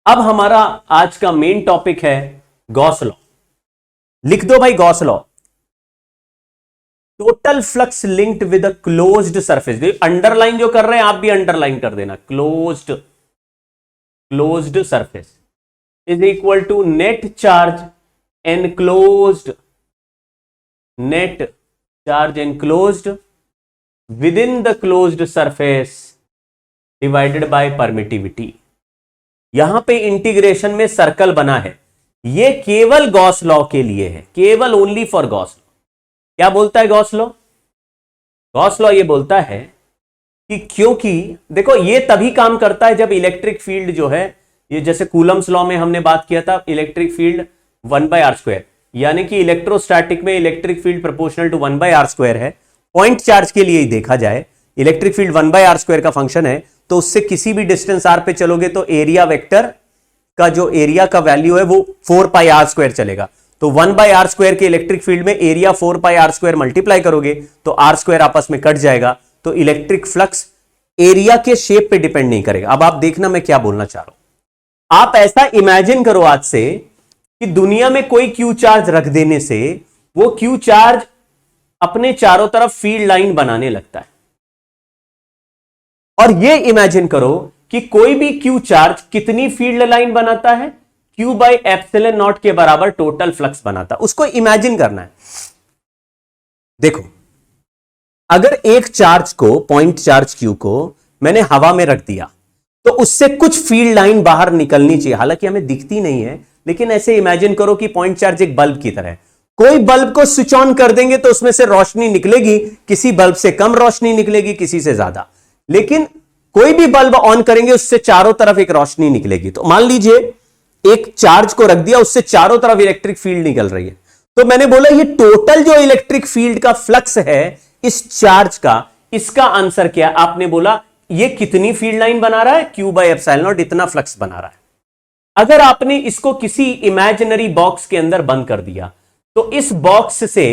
अब हमारा आज का मेन टॉपिक है गॉस लॉ। लिख दो भाई Gauss law, total flux linked with a closed surface. Underline जो कर रहे हैं आप भी अंडरलाइन कर देना, closed surface is equal to net charge enclosed, net charge enclosed within the closed surface divided by permittivity. यहां पे इंटीग्रेशन में सर्कल बना है, ये केवल गॉस लॉ के लिए है, केवल ओनली फॉर गॉस लॉ। क्या बोलता है गॉस लॉ? गॉस लॉ ये बोलता है कि क्योंकि देखो ये तभी काम करता है जब इलेक्ट्रिक फील्ड जो है, ये जैसे कूलम्स लॉ में हमने बात किया था, इलेक्ट्रिक फील्ड 1/r², यानी कि इलेक्ट्रोस्टैटिक में electric field proportional to 1/r² है। पॉइंट चार्ज के लिए ही देखा जाए, इलेक्ट्रिक फील्ड 1/r² का फंक्शन है, तो उससे किसी भी डिस्टेंस r पे चलोगे तो एरिया वेक्टर का जो एरिया का वैल्यू है वो 4πr² चलेगा। तो 1/r² के इलेक्ट्रिक फील्ड में एरिया 4πr² मल्टीप्लाई करोगे तो r² आपस में कट जाएगा। तो इलेक्ट्रिक फ्लक्स एरिया के शेप पे डिपेंड नहीं करेगा। अब आप देखना मैं क्या बोलना चाह रहा हूं। आप ऐसा इमेजिन करो आज से कि दुनिया में कोई क्यू चार्ज रख देने से वो क्यू चार्ज अपने चारों तरफ फील्ड लाइन बनाने लगता है। और ये इमेजिन करो कि कोई भी क्यू चार्ज कितनी फील्ड लाइन बनाता है, Q/ε0 के बराबर टोटल फ्लक्स बनाता है। उसको इमेजिन करना है। देखो, अगर एक चार्ज को, पॉइंट चार्ज Q को मैंने हवा में रख दिया तो उससे कुछ फील्ड लाइन बाहर निकलनी चाहिए, हालांकि हमें दिखती नहीं है, लेकिन ऐसे इमेजिन करो कि पॉइंट चार्ज एक बल्ब की तरह है। कोई बल्ब को स्विच ऑन कर देंगे तो उसमें से रोशनी निकलेगी, किसी बल्ब से कम रोशनी निकलेगी, किसी से ज्यादा, लेकिन कोई भी बल्ब ऑन करेंगे उससे चारों तरफ एक रोशनी निकलेगी। तो मान लीजिए एक चार्ज को रख दिया, उससे चारों तरफ इलेक्ट्रिक फील्ड निकल रही है। तो मैंने बोला ये टोटल जो इलेक्ट्रिक फील्ड का फ्लक्स है इस चार्ज का, इसका आंसर क्या है? आपने बोला ये कितनी फील्ड लाइन बना रहा है, Q/ε0 इतना फ्लक्स बना रहा है। अगर आपने इसको किसी इमेजिनरी बॉक्स के अंदर बंद कर दिया तो इस बॉक्स से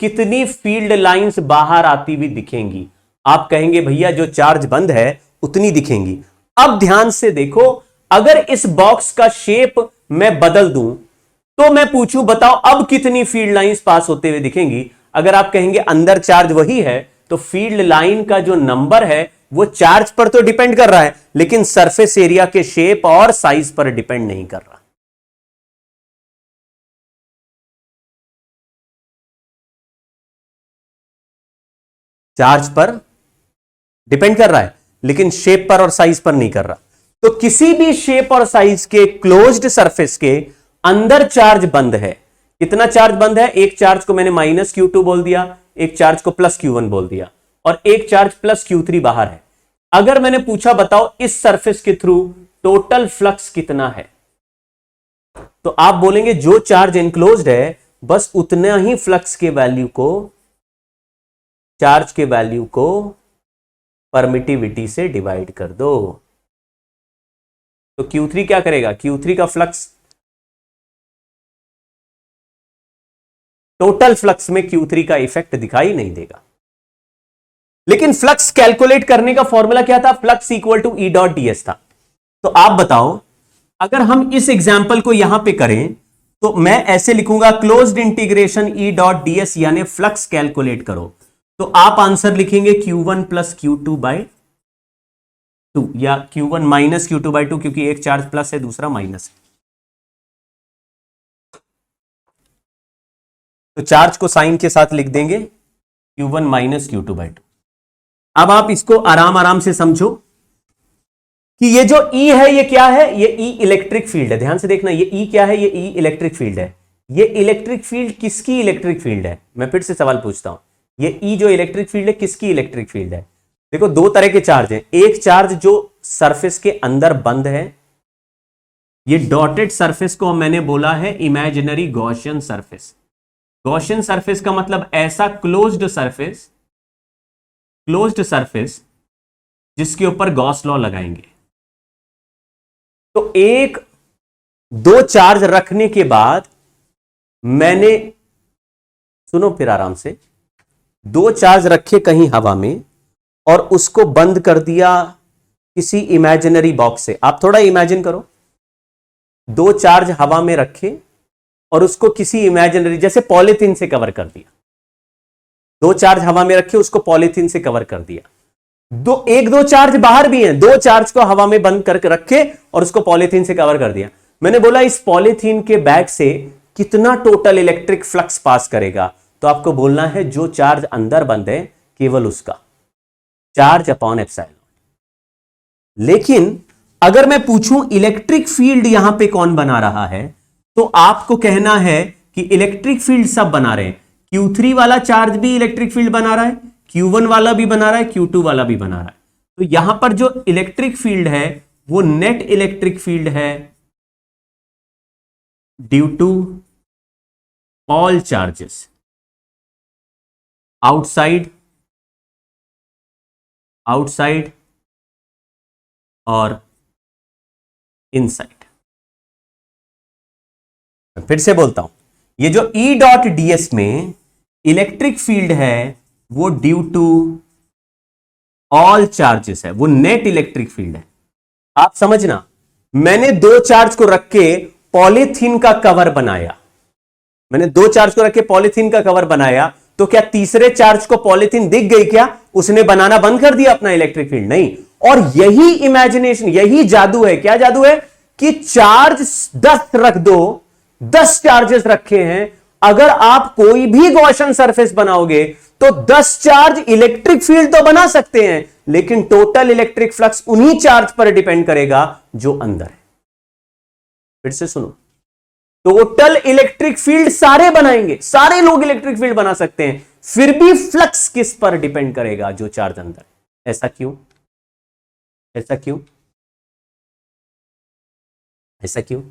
कितनी फील्ड लाइंस बाहर आती हुई दिखेंगी? आप कहेंगे भैया जो चार्ज बंद है उतनी दिखेंगी। अब ध्यान से देखो, अगर इस बॉक्स का शेप मैं बदल दूं तो मैं पूछूं बताओ अब कितनी फील्ड लाइंस पास होते हुए दिखेंगी? अगर आप कहेंगे अंदर चार्ज वही है तो फील्ड लाइन का जो नंबर है वो चार्ज पर तो डिपेंड कर रहा है, लेकिन सरफेस एरिया के शेप और साइज पर डिपेंड नहीं कर रहा। चार्ज पर डिपेंड कर रहा है लेकिन शेप पर और साइज पर नहीं कर रहा। तो किसी भी शेप और साइज के क्लोज्ड सरफेस के अंदर चार्ज बंद है। कितना चार्ज बंद है? एक चार्ज को मैंने -Q2 बोल दिया, एक चार्ज को +Q1 बोल दिया, और एक चार्ज +Q3 बाहर है। अगर मैंने पूछा बताओ इस सरफेस के थ्रू टोटल फ्लक्स कितना है, तो आप बोलेंगे जो चार्ज एनक्लोज्ड है बस उतना ही फ्लक्स के वैल्यू को, चार्ज के वैल्यू को परमिटिविटी से डिवाइड कर दो। तो Q3 क्या करेगा? Q3 का फ्लक्स, टोटल फ्लक्स में Q3 का इफेक्ट दिखाई नहीं देगा। लेकिन फ्लक्स कैलकुलेट करने का फॉर्मूला क्या था? फ्लक्स इक्वल टू E.ds था। तो आप बताओ अगर हम इस एग्जाम्पल को यहां पे करें तो मैं ऐसे लिखूंगा क्लोज्ड इंटीग्रेशन E.ds, यानी फ्लक्स कैलकुलेट करो। तो आप आंसर लिखेंगे Q1 + Q2/2 या Q1 - Q2/2, क्योंकि एक चार्ज प्लस है दूसरा माइनस है। तो चार्ज को साइन के साथ लिख देंगे Q1 - Q2/2। अब आप इसको आराम आराम से समझो कि ये जो E है ये क्या है? ये E इलेक्ट्रिक फील्ड है। ध्यान से देखना, ये E क्या है? ये E इलेक्ट्रिक फील्ड है। ये इलेक्ट्रिक फील्ड किसकी इलेक्ट्रिक फील्ड है? मैं फिर से सवाल पूछता हूं, ये E जो इलेक्ट्रिक फील्ड है किसकी इलेक्ट्रिक फील्ड है? देखो दो तरह के चार्ज हैं। एक चार्ज जो सरफेस के अंदर बंद है, ये डॉटेड सरफेस को मैंने बोला है imaginary Gaussian surface. Gaussian surface का मतलब ऐसा क्लोज्ड सरफेस जिसके ऊपर गॉस लॉ लगाएंगे। तो एक दो चार्ज रखने के बाद मैंने, सुनो फिर आराम से, दो चार्ज रखे कहीं हवा में और उसको बंद कर दिया किसी इमेजिनरी बॉक्स से। आप थोड़ा इमेजिन करो, दो चार्ज हवा में रखे और उसको किसी इमेजिनरी, जैसे पॉलीथीन से कवर कर दिया। दो चार्ज हवा में रखे, उसको पॉलीथीन से कवर कर दिया। एक दो चार्ज बाहर भी हैं, दो चार्ज को हवा में बंद करके रखे और उसको पॉलीथीन से कवर कर दिया। मैंने बोला इस पॉलीथीन के बैग से कितना टोटल इलेक्ट्रिक फ्लक्स पास करेगा? तो आपको बोलना है जो चार्ज अंदर बंद है केवल उसका, चार्ज अपॉन एप्सिलॉन। लेकिन अगर मैं पूछूं इलेक्ट्रिक फील्ड यहां पे कौन बना रहा है, तो आपको कहना है कि इलेक्ट्रिक फील्ड सब बना रहे हैं। Q3 वाला चार्ज भी इलेक्ट्रिक फील्ड बना रहा है, Q1 वाला भी बना रहा है, Q2 वाला भी बना रहा है। तो यहां पर जो इलेक्ट्रिक फील्ड है वो नेट इलेक्ट्रिक फील्ड है due to all charges outside और इनसाइड। फिर से बोलता हूं, ये जो E डॉट ds में इलेक्ट्रिक फील्ड है वो ड्यू टू ऑल चार्जेस है, वो नेट इलेक्ट्रिक फील्ड है। आप समझना, मैंने दो चार्ज को रख के पॉलीथीन का कवर बनाया, तो क्या तीसरे चार्ज को पॉलीथीन दिख गई क्या? उसने बनाना बंद कर दिया अपना इलेक्ट्रिक फील्ड? नहीं। और यही इमेजिनेशन, यही जादू है। क्या जादू है? कि चार्ज 10 रख दो, 10 चार्जेस रखे हैं, अगर आप कोई भी गॉसियन सरफेस बनाओगे तो 10 चार्ज इलेक्ट्रिक फील्ड तो बना सकते हैं, लेकिन टोटल इलेक्ट्रिक फ्लक्स उन्हीं चार्ज पर डिपेंड करेगा जो अंदर है। फिर से सुनो, टोटल इलेक्ट्रिक फील्ड सारे बनाएंगे, सारे लोग इलेक्ट्रिक फील्ड बना सकते हैं, फिर भी फ्लक्स किस पर डिपेंड करेगा? जो चार्ज अंदर है। ऐसा क्यों?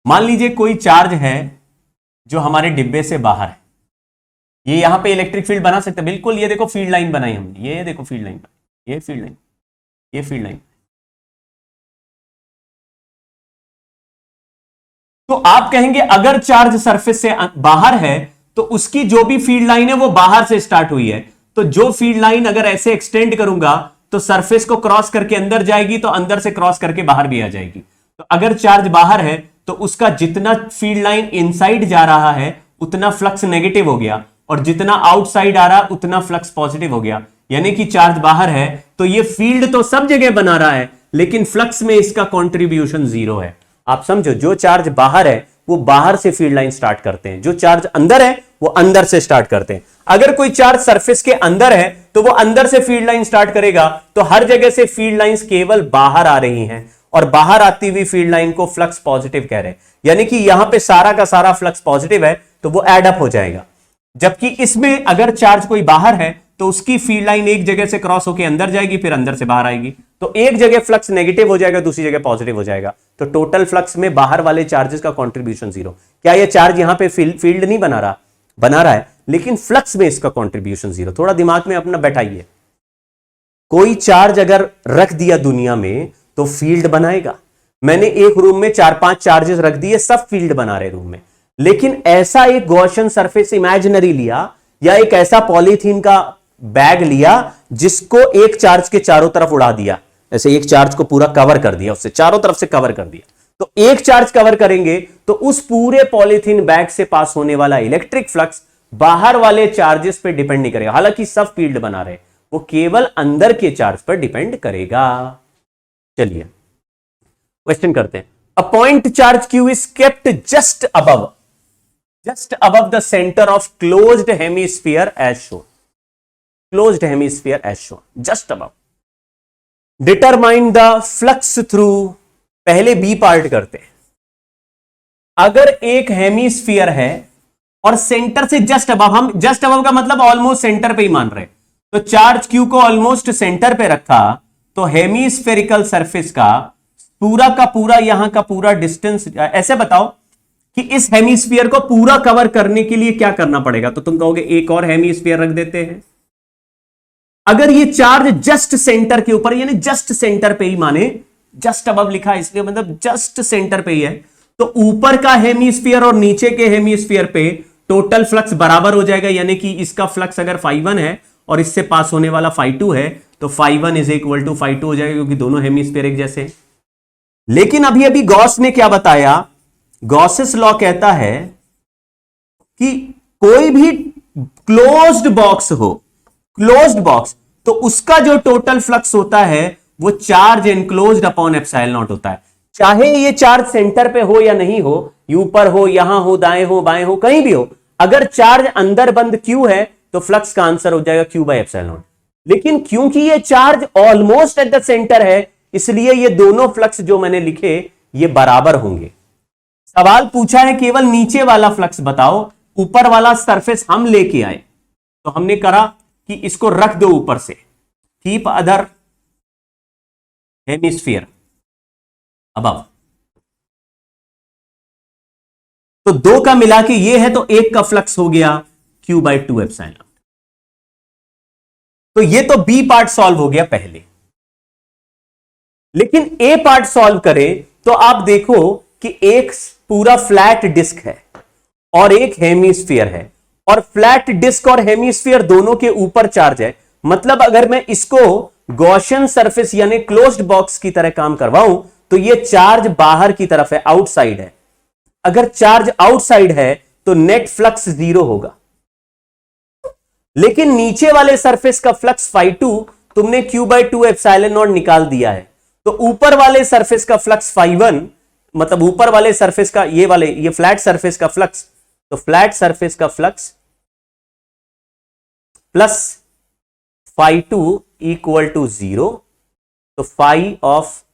मान लीजिए कोई चार्ज है जो हमारे डिब्बे से बाहर है, ये यहां पे इलेक्ट्रिक फील्ड बना सकते हैं। बिल्कुल, ये देखो फील्ड लाइन बनाई हमने, ये देखो फील्ड लाइन, ये फील्ड लाइन, ये फील्ड लाइन। तो आप कहेंगे अगर चार्ज सरफेस से बाहर है तो उसकी जो भी फील्ड लाइन है वो बाहर से स्टार्ट हुई है, तो जो फील्ड लाइन अगर ऐसे एक्सटेंड करूंगा तो सरफेस को क्रॉस करके अंदर जाएगी, तो अंदर से क्रॉस करके बाहर भी आ जाएगी। तो अगर चार्ज बाहर है तो उसका जितना फील्ड लाइन इनसाइड जा रहा है उतना फ्लक्स नेगेटिव हो गया, और जितना आउटसाइड आ रहा उतना फ्लक्स पॉजिटिव हो गया। यानी कि चार्ज बाहर है तो ये फील्ड तो सब जगह बना रहा है, लेकिन फ्लक्स में इसका कॉन्ट्रीब्यूशन 0 है। आप समझो, जो चार्ज बाहर है वो बाहर से फील्ड लाइन स्टार्ट करते हैं, जो चार्ज अंदर है वो अंदर से स्टार्ट करते हैं। अगर कोई चार्ज सरफेस के अंदर है तो वो अंदर से फील्ड लाइन स्टार्ट करेगा, तो हर जगह से फील्ड लाइंस केवल बाहर आ रही हैं, और बाहर आती हुई फील्ड लाइन को फ्लक्स पॉजिटिव कह रहे हैं। यानी कि यहां पे सारा का सारा फ्लक्स पॉजिटिव है, तो वो एड अप हो जाएगा। जबकि इसमें अगर चार्ज कोई बाहर है तो उसकी फील्ड लाइन एक जगह से क्रॉस होकर अंदर जाएगी, फिर अंदर से बाहर आएगी, तो एक जगह फ्लक्स नेगेटिव हो जाएगा, दूसरी जगह पॉजिटिव हो जाएगा। तो टोटल फ्लक्स में बाहर वाले चार्जेस का कंट्रीब्यूशन 0। क्या ये चार्ज यहां पे फील्ड नहीं बना रहा है, लेकिन फ्लक्स में इसका कंट्रीब्यूशन 0। थोड़ा दिमाग में अपना बैठाइए, कोई चार्ज अगर रख दिया दुनिया में तो फील्ड बनाएगा। मैंने एक रूम में 4-5 चार्जेस रख दिए, सब फील्ड बना रहे रूम में, लेकिन ऐसा एक गॉसियन सरफेस इमेजिनरी लिया, या एक ऐसा पॉलीथीन का बैग लिया जिसको एक चार्ज के चारों तरफ उड़ा दिया, ऐसे एक चार्ज को पूरा कवर कर दिया, उससे चारों तरफ से कवर कर दिया, तो एक चार्ज कवर करेंगे तो उस पूरे पॉलीथीन बैग से पास होने वाला इलेक्ट्रिक फ्लक्स बाहर वाले चार्जेस पे डिपेंड नहीं करेगा। हालांकि सब फील्ड बना रहे, वो केवल अंदर के चार्ज पर डिपेंड करेगा। चलिए क्वेश्चन करते हैं। A point charge Q is kept just above the center of closed hemisphere as shown. Closed hemisphere as shown, just above. Determine the flux through, पहले बी पार्ट करते हैं। अगर एक हेमीस्फीयर है और सेंटर से जस्ट अबव, हम जस्ट अबव का मतलब ऑलमोस्ट सेंटर पे ही मान रहे, तो चार्ज क्यू को ऑलमोस्ट सेंटर पे रखा, तो हेमीस्फेरिकल सरफेस का पूरा यहां का पूरा डिस्टेंस, ऐसे बताओ कि इस हेमीस्फीयर को पूरा कवर करने के लिए क्या करना पड़ेगा, तो तुम कहोगे एक और हेमीस्फीयर रख देते हैं। अगर ये चार्ज जस्ट सेंटर के ऊपर, यानी जस्ट सेंटर पे ही, माने जस्ट अबव लिखा है इसलिए मतलब जस्ट सेंटर पे ही है, तो ऊपर का हेमीस्फीयर और नीचे के हेमीस्फीयर पे टोटल फ्लक्स बराबर हो जाएगा। यानी कि इसका फ्लक्स अगर φ1 है और इससे पास होने वाला φ2 है, तो φ1 इज इक्वल टू φ2 हो जाएगा, क्योंकि दोनों हेमीस्फीयर एक जैसे। लेकिन अभी गॉस ने क्या बताया, गॉसेस लॉ कहता है कि कोई भी क्लोज्ड बॉक्स हो, क्लोज्ड बॉक्स, तो उसका जो टोटल फ्लक्स होता है वो charge enclosed upon epsilon not होता है। चाहे ये चार्ज सेंटर पे हो या नहीं हो, ऊपर हो, यहां हो, दाएं हो, बाएं हो, कहीं भी हो, अगर चार्ज अंदर बंद Q है तो फ्लक्स का आंसर हो जाएगा Q बाय एप्सिलॉन नॉट। लेकिन क्योंकि ये charge almost at the centre है, इसलिए ये दोनों फ्लक्स जो मैंने लिखे ये बराबर होंगे। सवाल पूछा है केवल नीचे वाला फ्लक्स बताओ, ऊपर वाला सरफेस हम लेके आए, तो हमने करा कि इसको रख दो ऊपर से, कीप अदर हेमिस्फीयर अबव। तो दो का मिला के ये है, तो एक का फ्लक्स हो गया Q/2ε। तो ये तो बी पार्ट सॉल्व हो गया पहले। लेकिन ए पार्ट सॉल्व करें तो आप देखो कि एक पूरा फ्लैट डिस्क है और एक हेमिस्फीयर है, और फ्लैट डिस्क और हेमिस्फीयर दोनों के ऊपर चार्ज है। मतलब अगर मैं इसको गॉसियन सरफेस यानी क्लोज्ड बॉक्स की तरह काम करवाऊं तो ये चार्ज बाहर की तरफ है, आउटसाइड है। अगर चार्ज आउटसाइड है तो नेट फ्लक्स 0 होगा। लेकिन नीचे वाले सरफेस का फ्लक्स φ2 तुमने Q/2ε0 निकाल दिया है, तो ऊपर वाले सरफेस का फ्लक्स φ1, मतलब ऊपर वाले सरफेस का ये फ्लैट सरफेस का फ्लक्स, तो फ्लैट सरफेस का फ्लक्स प्लस φ2 इक्वल टू 0। तो phi of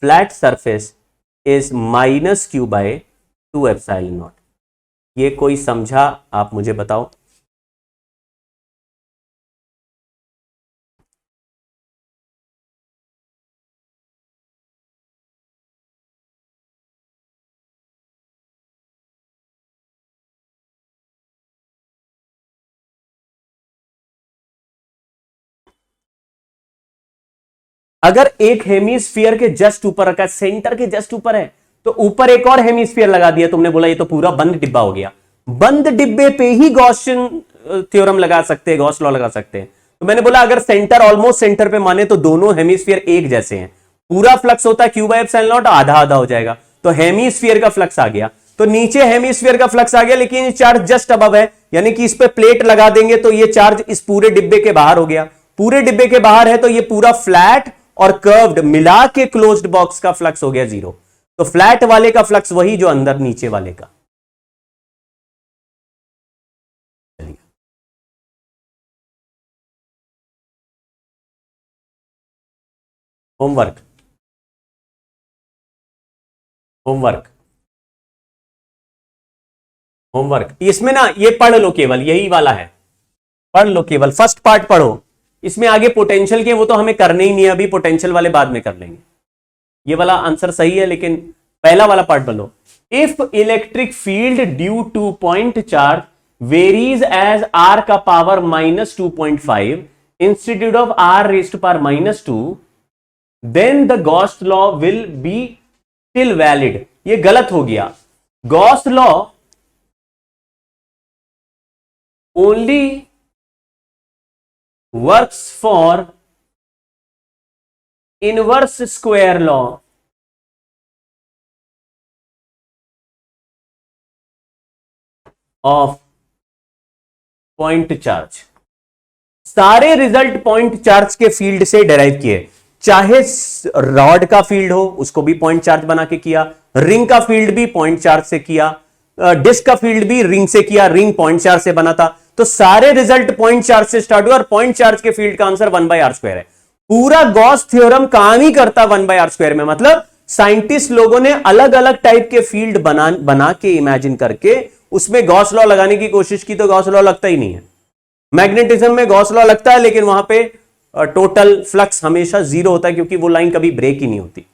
flat surface is -Q/2ε0। ये कोई समझा? आप मुझे बताओ। अगर एक हेमिस्फीयर के जस्ट ऊपर रखा है, सेंटर के जस्ट ऊपर है, तो ऊपर एक और हेमिस्फीयर लगा दिया, तुमने बोला ये तो पूरा बंद डिब्बा हो गया। बंद डिब्बे पे ही गॉसियन थ्योरम लगा सकते हैं, गॉस लॉ लगा सकते हैं। तो मैंने बोला अगर सेंटर ऑलमोस्ट सेंटर पे माने तो दोनों हेमिस्फीयर एक जैसे हैं, पूरा फ्लक्स होता है Q/ε0, आधा आधा हो जाएगा, तो हेमिस्फीयर का फ्लक्स आ गया। तो नीचे हेमिस्फीयर का फ्लक्स आ गया, लेकिन ये चार्ज जस्ट अबव है, यानी कि इस पे प्लेट लगा देंगे तो ये चार्ज इस पूरे डिब्बे के बाहर हो गया। पूरे डिब्बे के बाहर है तो ये पूरा फ्लैट और कर्व्ड मिला के क्लोज्ड बॉक्स का फ्लक्स हो गया 0। तो फ्लैट वाले का फ्लक्स वही जो अंदर नीचे वाले का। होमवर्क होमवर्क होमवर्क इसमें ना ये पढ़ लो, केवल यही वाला है, पढ़ लो, केवल फर्स्ट पार्ट पढ़ो। इसमें आगे पोटेंशियल के वो तो हमें करने ही नहीं है, अभी पोटेंशियल वाले बाद में कर लेंगे। ये वाला आंसर सही है, लेकिन पहला वाला पार्ट बोलो। If electric field due to point charge varies as r का power -2.5 institute of r⁻², then the Gauss law will be still valid. ये गलत हो गया। Gauss law only works for inverse square law of point charge. सारे रिजल्ट पॉइंट चार्ज के फील्ड से डेराइव किए, चाहे रॉड का फील्ड हो उसको भी पॉइंट चार्ज बना के किया, रिंग का फील्ड भी पॉइंट चार्ज से किया, डिस्क का फील्ड भी रिंग से किया, रिंग पॉइंट चार्ज से बना था। तो सारे रिजल्ट पॉइंट चार्ज से स्टार्ट हुआ और पॉइंट चार्ज के फील्ड का आंसर 1/r² है। पूरा गॉस थ्योरम काम ही करता 1/r² में। मतलब साइंटिस्ट लोगों ने अलग अलग टाइप के फील्ड बना के इमेजिन करके उसमें गॉस लॉ लगाने की कोशिश की, तो गॉस लॉ लगता ही नहीं है। मैग्नेटिज्म में गॉस लॉ लगता है, लेकिन वहां पे टोटल फ्लक्स हमेशा 0 होता है, क्योंकि वो लाइन कभी ब्रेक ही नहीं होती।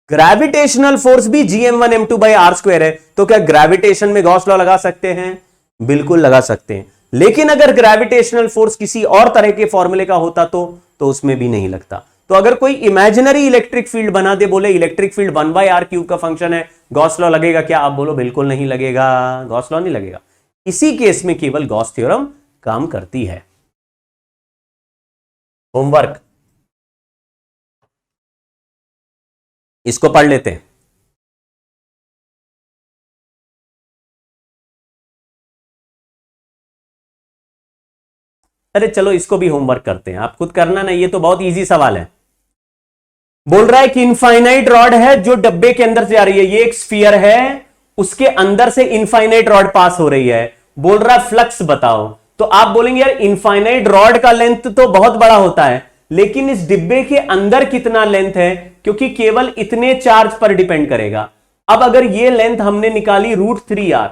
ग्रेविटेशनल फोर्स भी Gm1m2/r² है, तो क्या ग्रेविटेशन में गॉस लॉ लगा सकते हैं? बिल्कुल लगा सकते हैं। लेकिन अगर ग्रेविटेशनल फोर्स किसी और तरह के फॉर्मूले का होता तो उसमें भी नहीं लगता। तो अगर कोई इमेजिनरी इलेक्ट्रिक फील्ड बना दे, बोले इलेक्ट्रिक फील्ड 1/r³ का फंक्शन है, गॉस लॉ लगेगा क्या? आप बोलो बिल्कुल नहीं लगेगा, गॉस लॉ नहीं लगेगा। इसी केस में केवल गॉस थ्योरम काम करती है। होमवर्क इसको पढ़ लेते हैं। अरे चलो इसको भी होमवर्क करते हैं, आप खुद करना ना, ये तो बहुत इजी सवाल है। बोल रहा है कि इनफाइनाइट रॉड है जो डब्बे के अंदर से आ रही है, ये एक स्फीयर है, उसके अंदर से इनफाइनाइट रॉड पास हो रही है। बोल रहा है फ्लक्स बताओ। तो आप बोलेंगे यार इनफाइनाइट रॉड का लेंथ तो बहुत बड़ा होता है, लेकिन इस डिब्बे के अंदर कितना लेंथ है, क्योंकि केवल इतने चार्ज पर डिपेंड करेगा। अब अगर ये लेंथ हमने निकाली √3r,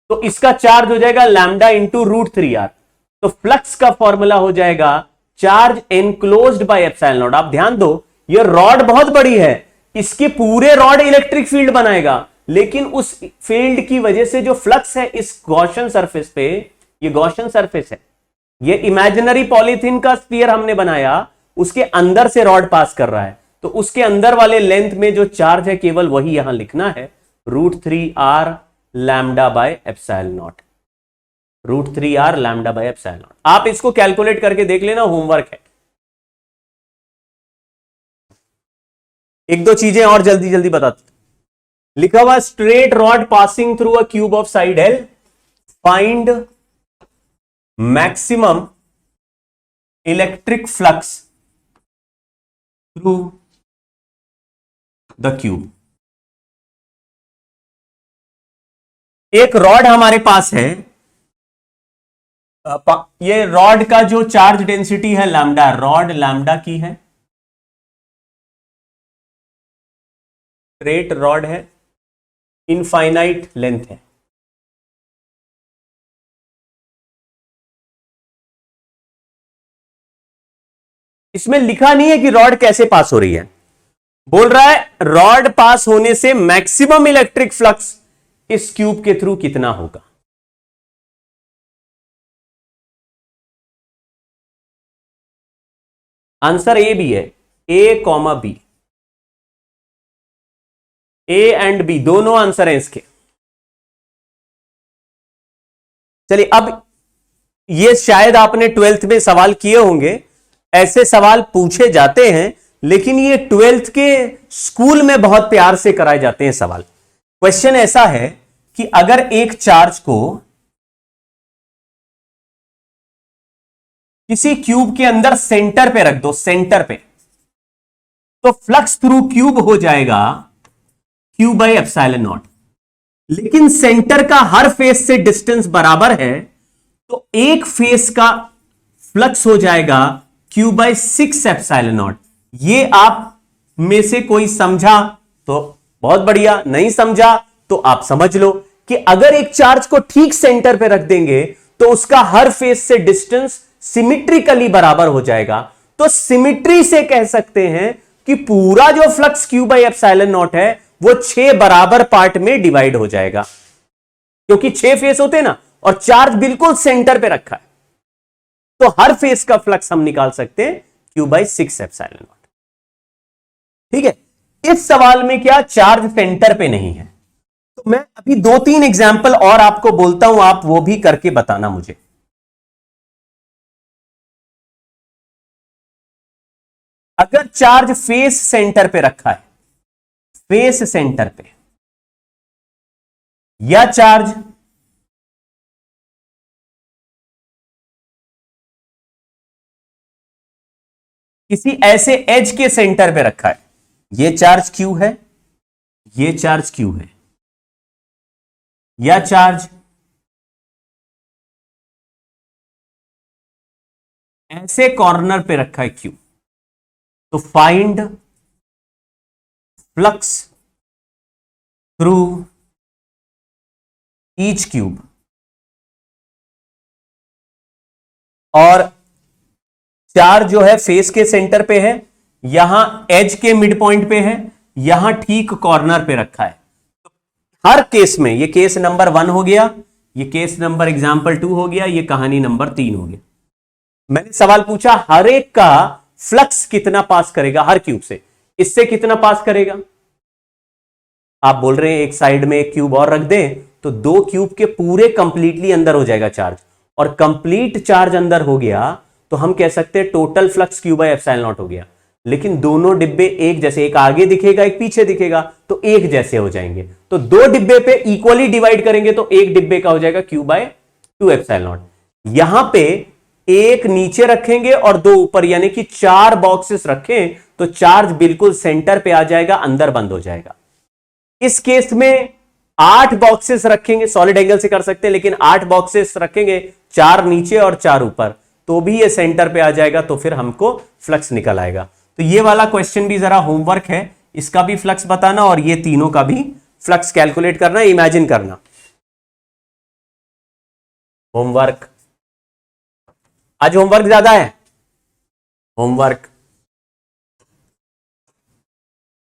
तो इसका चार्ज हो जाएगा लैम्डा × √3r। तो फ्लक्स का फॉर्मूला हो जाएगा charge enclosed by epsilon not. आप ध्यान दो, ये रॉड बहुत बड़ी है, इसके पूरे रॉड इलेक्ट्रिक फील्ड बनाएगा, लेकिन उस फील्ड की वजह से जो फ्लक्स है इस गॉसियन सरफेस पे, ये गॉसियन सरफेस है, ये इमेजिनरी पॉलीथीन का स्फीयर हमने बनाया, उसके अंदर से रॉड पास कर रहा है, तो उसके अंदर वाले लेंथ में जो चार्ज है केवल वही यहां लिखना है, √3r lambda by epsilon not, √3r lambda by epsilon not. आप इसको कैलकुलेट करके देख लेना, होमवर्क है। एक दो चीजें और जल्दी जल्दी बताते, लिखा हुआ straight rod passing through a cube of side L, find maximum electric flux through the cube. एक रॉड हमारे पास है, ये रॉड का जो चार्ज डेंसिटी है लैम्डा, रॉड लैम्डा की है, स्ट्रेट रॉड है, इनफाइनाइट लेंथ है। इसमें लिखा नहीं है कि रॉड कैसे पास हो रही है, बोल रहा है रॉड पास होने से मैक्सिमम इलेक्ट्रिक फ्लक्स इस क्यूब के थ्रू कितना होगा। आंसर ए भी है, A comma B, A and B दोनों आंसर हैं इसके। चलिए, अब ये शायद आपने 12th में सवाल किए होंगे, ऐसे सवाल पूछे जाते हैं, लेकिन ये 12th के स्कूल में बहुत प्यार से कराए जाते हैं सवाल। क्वेश्चन ऐसा है कि अगर एक चार्ज को किसी क्यूब के अंदर सेंटर पे रख दो, सेंटर पे, तो फ्लक्स थ्रू क्यूब हो जाएगा Q बाई एप्सिलॉन नॉट। लेकिन सेंटर का हर फेस से डिस्टेंस बराबर है, तो एक फेस का फ्लक्स हो जाएगा Q बाई 6 एप्सिलॉन नॉट। ये आप में से कोई समझा तो बहुत बढ़िया, नहीं समझा तो आप समझ लो कि अगर एक चार्ज को ठीक सेंटर पे रख देंगे तो उसका हर फेस से डिस्टेंस सिमिट्रिकली बराबर हो जाएगा। तो सिमिट्री से कह सकते हैं कि पूरा जो flux Q by epsilon not है वो 6 बराबर पार्ट में डिवाइड हो जाएगा, क्योंकि 6 फेस होते हैं ना, और चार्ज बिल्कुल सेंटर पे रखा है, तो हर फेस का फ्लक्स हम निकाल सकते हैं Q बाई 6 एप्सिलॉन नॉट। ठीक है, इस सवाल में क्या चार्ज सेंटर पे नहीं है, तो मैं अभी 2-3 एग्जाम्पल और आपको बोलता हूं, आप वो भी करके बताना मुझे। अगर चार्ज फेस सेंटर पे रखा है, फेस सेंटर पे, या चार्ज किसी ऐसे एज के सेंटर पे रखा है, ये चार्ज Q है, ये चार्ज Q है, या चार्ज ऐसे कॉर्नर पे रखा है Q, तो find flux through each cube. और चार्ज जो है फेस के सेंटर पे है, यहां एज के मिड पॉइंट पे है, यहां ठीक कॉर्नर पे रखा है। हर केस में, ये केस नंबर 1 हो गया, ये केस नंबर एग्जाम्पल 2 हो गया, ये कहानी नंबर 3 हो गया। मैंने सवाल पूछा हर एक का फ्लक्स कितना पास करेगा हर क्यूब से, इससे कितना पास करेगा। आप बोल रहे हैं एक साइड में एक क्यूब और रख दें तो 2 क्यूब के पूरे कंप्लीटली अंदर हो जाएगा चार्ज, और कंप्लीट चार्ज अंदर हो गया तो हम कह सकते हैं total flux Q by epsilon not हो गया। लेकिन दोनों डिब्बे एक जैसे, एक आगे दिखेगा एक पीछे दिखेगा, तो एक जैसे हो जाएंगे। तो 2 डिब्बे पे इक्वली डिवाइड करेंगे तो एक डिब्बे का हो जाएगा Q बाई 2 एप्सिलॉन नॉट। यहां पे एक नीचे रखेंगे और 2 ऊपर, यानी कि 4 बॉक्सेस रखें तो चार्ज बिल्कुल सेंटर पे आ जाएगा, अंदर बंद हो जाएगा। इस केस में 8 बॉक्सेस रखेंगे, सॉलिड एंगल से कर सकते हैं, लेकिन 8 बॉक्सेस रखेंगे, 4 नीचे और 4 ऊपर, तो भी ये सेंटर पे आ जाएगा, तो फिर हमको फ्लक्स निकल आएगा। तो ये वाला क्वेश्चन भी जरा होमवर्क है, इसका भी फ्लक्स बताना और ये तीनों का भी फ्लक्स कैलकुलेट करना, इमेजिन करना। होमवर्क, आज होमवर्क ज्यादा है। होमवर्क।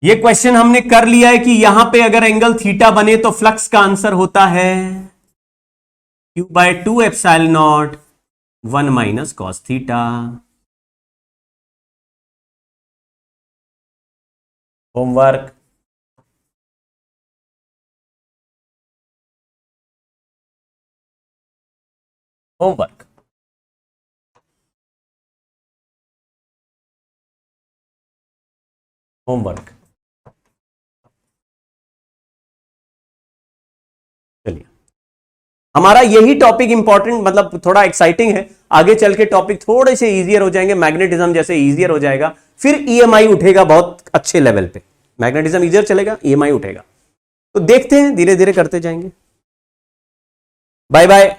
ये क्वेश्चन हमने कर लिया है कि यहां पे अगर एंगल थीटा बने तो फ्लक्स का आंसर होता है Q/2 ε0 1 minus cos theta. Homework. Homework. Homework. चलिए, हमारा यही टॉपिक इंपॉर्टेंट, मतलब थोड़ा एक्साइटिंग है। आगे चल के टॉपिक थोड़े से इजियर हो जाएंगे, मैग्नेटिज्म जैसे इजियर हो जाएगा, फिर ईएमआई उठेगा बहुत अच्छे लेवल पे। मैग्नेटिज्म इजियर चलेगा, ईएमआई उठेगा। तो देखते हैं, धीरे धीरे करते जाएंगे। Bye bye.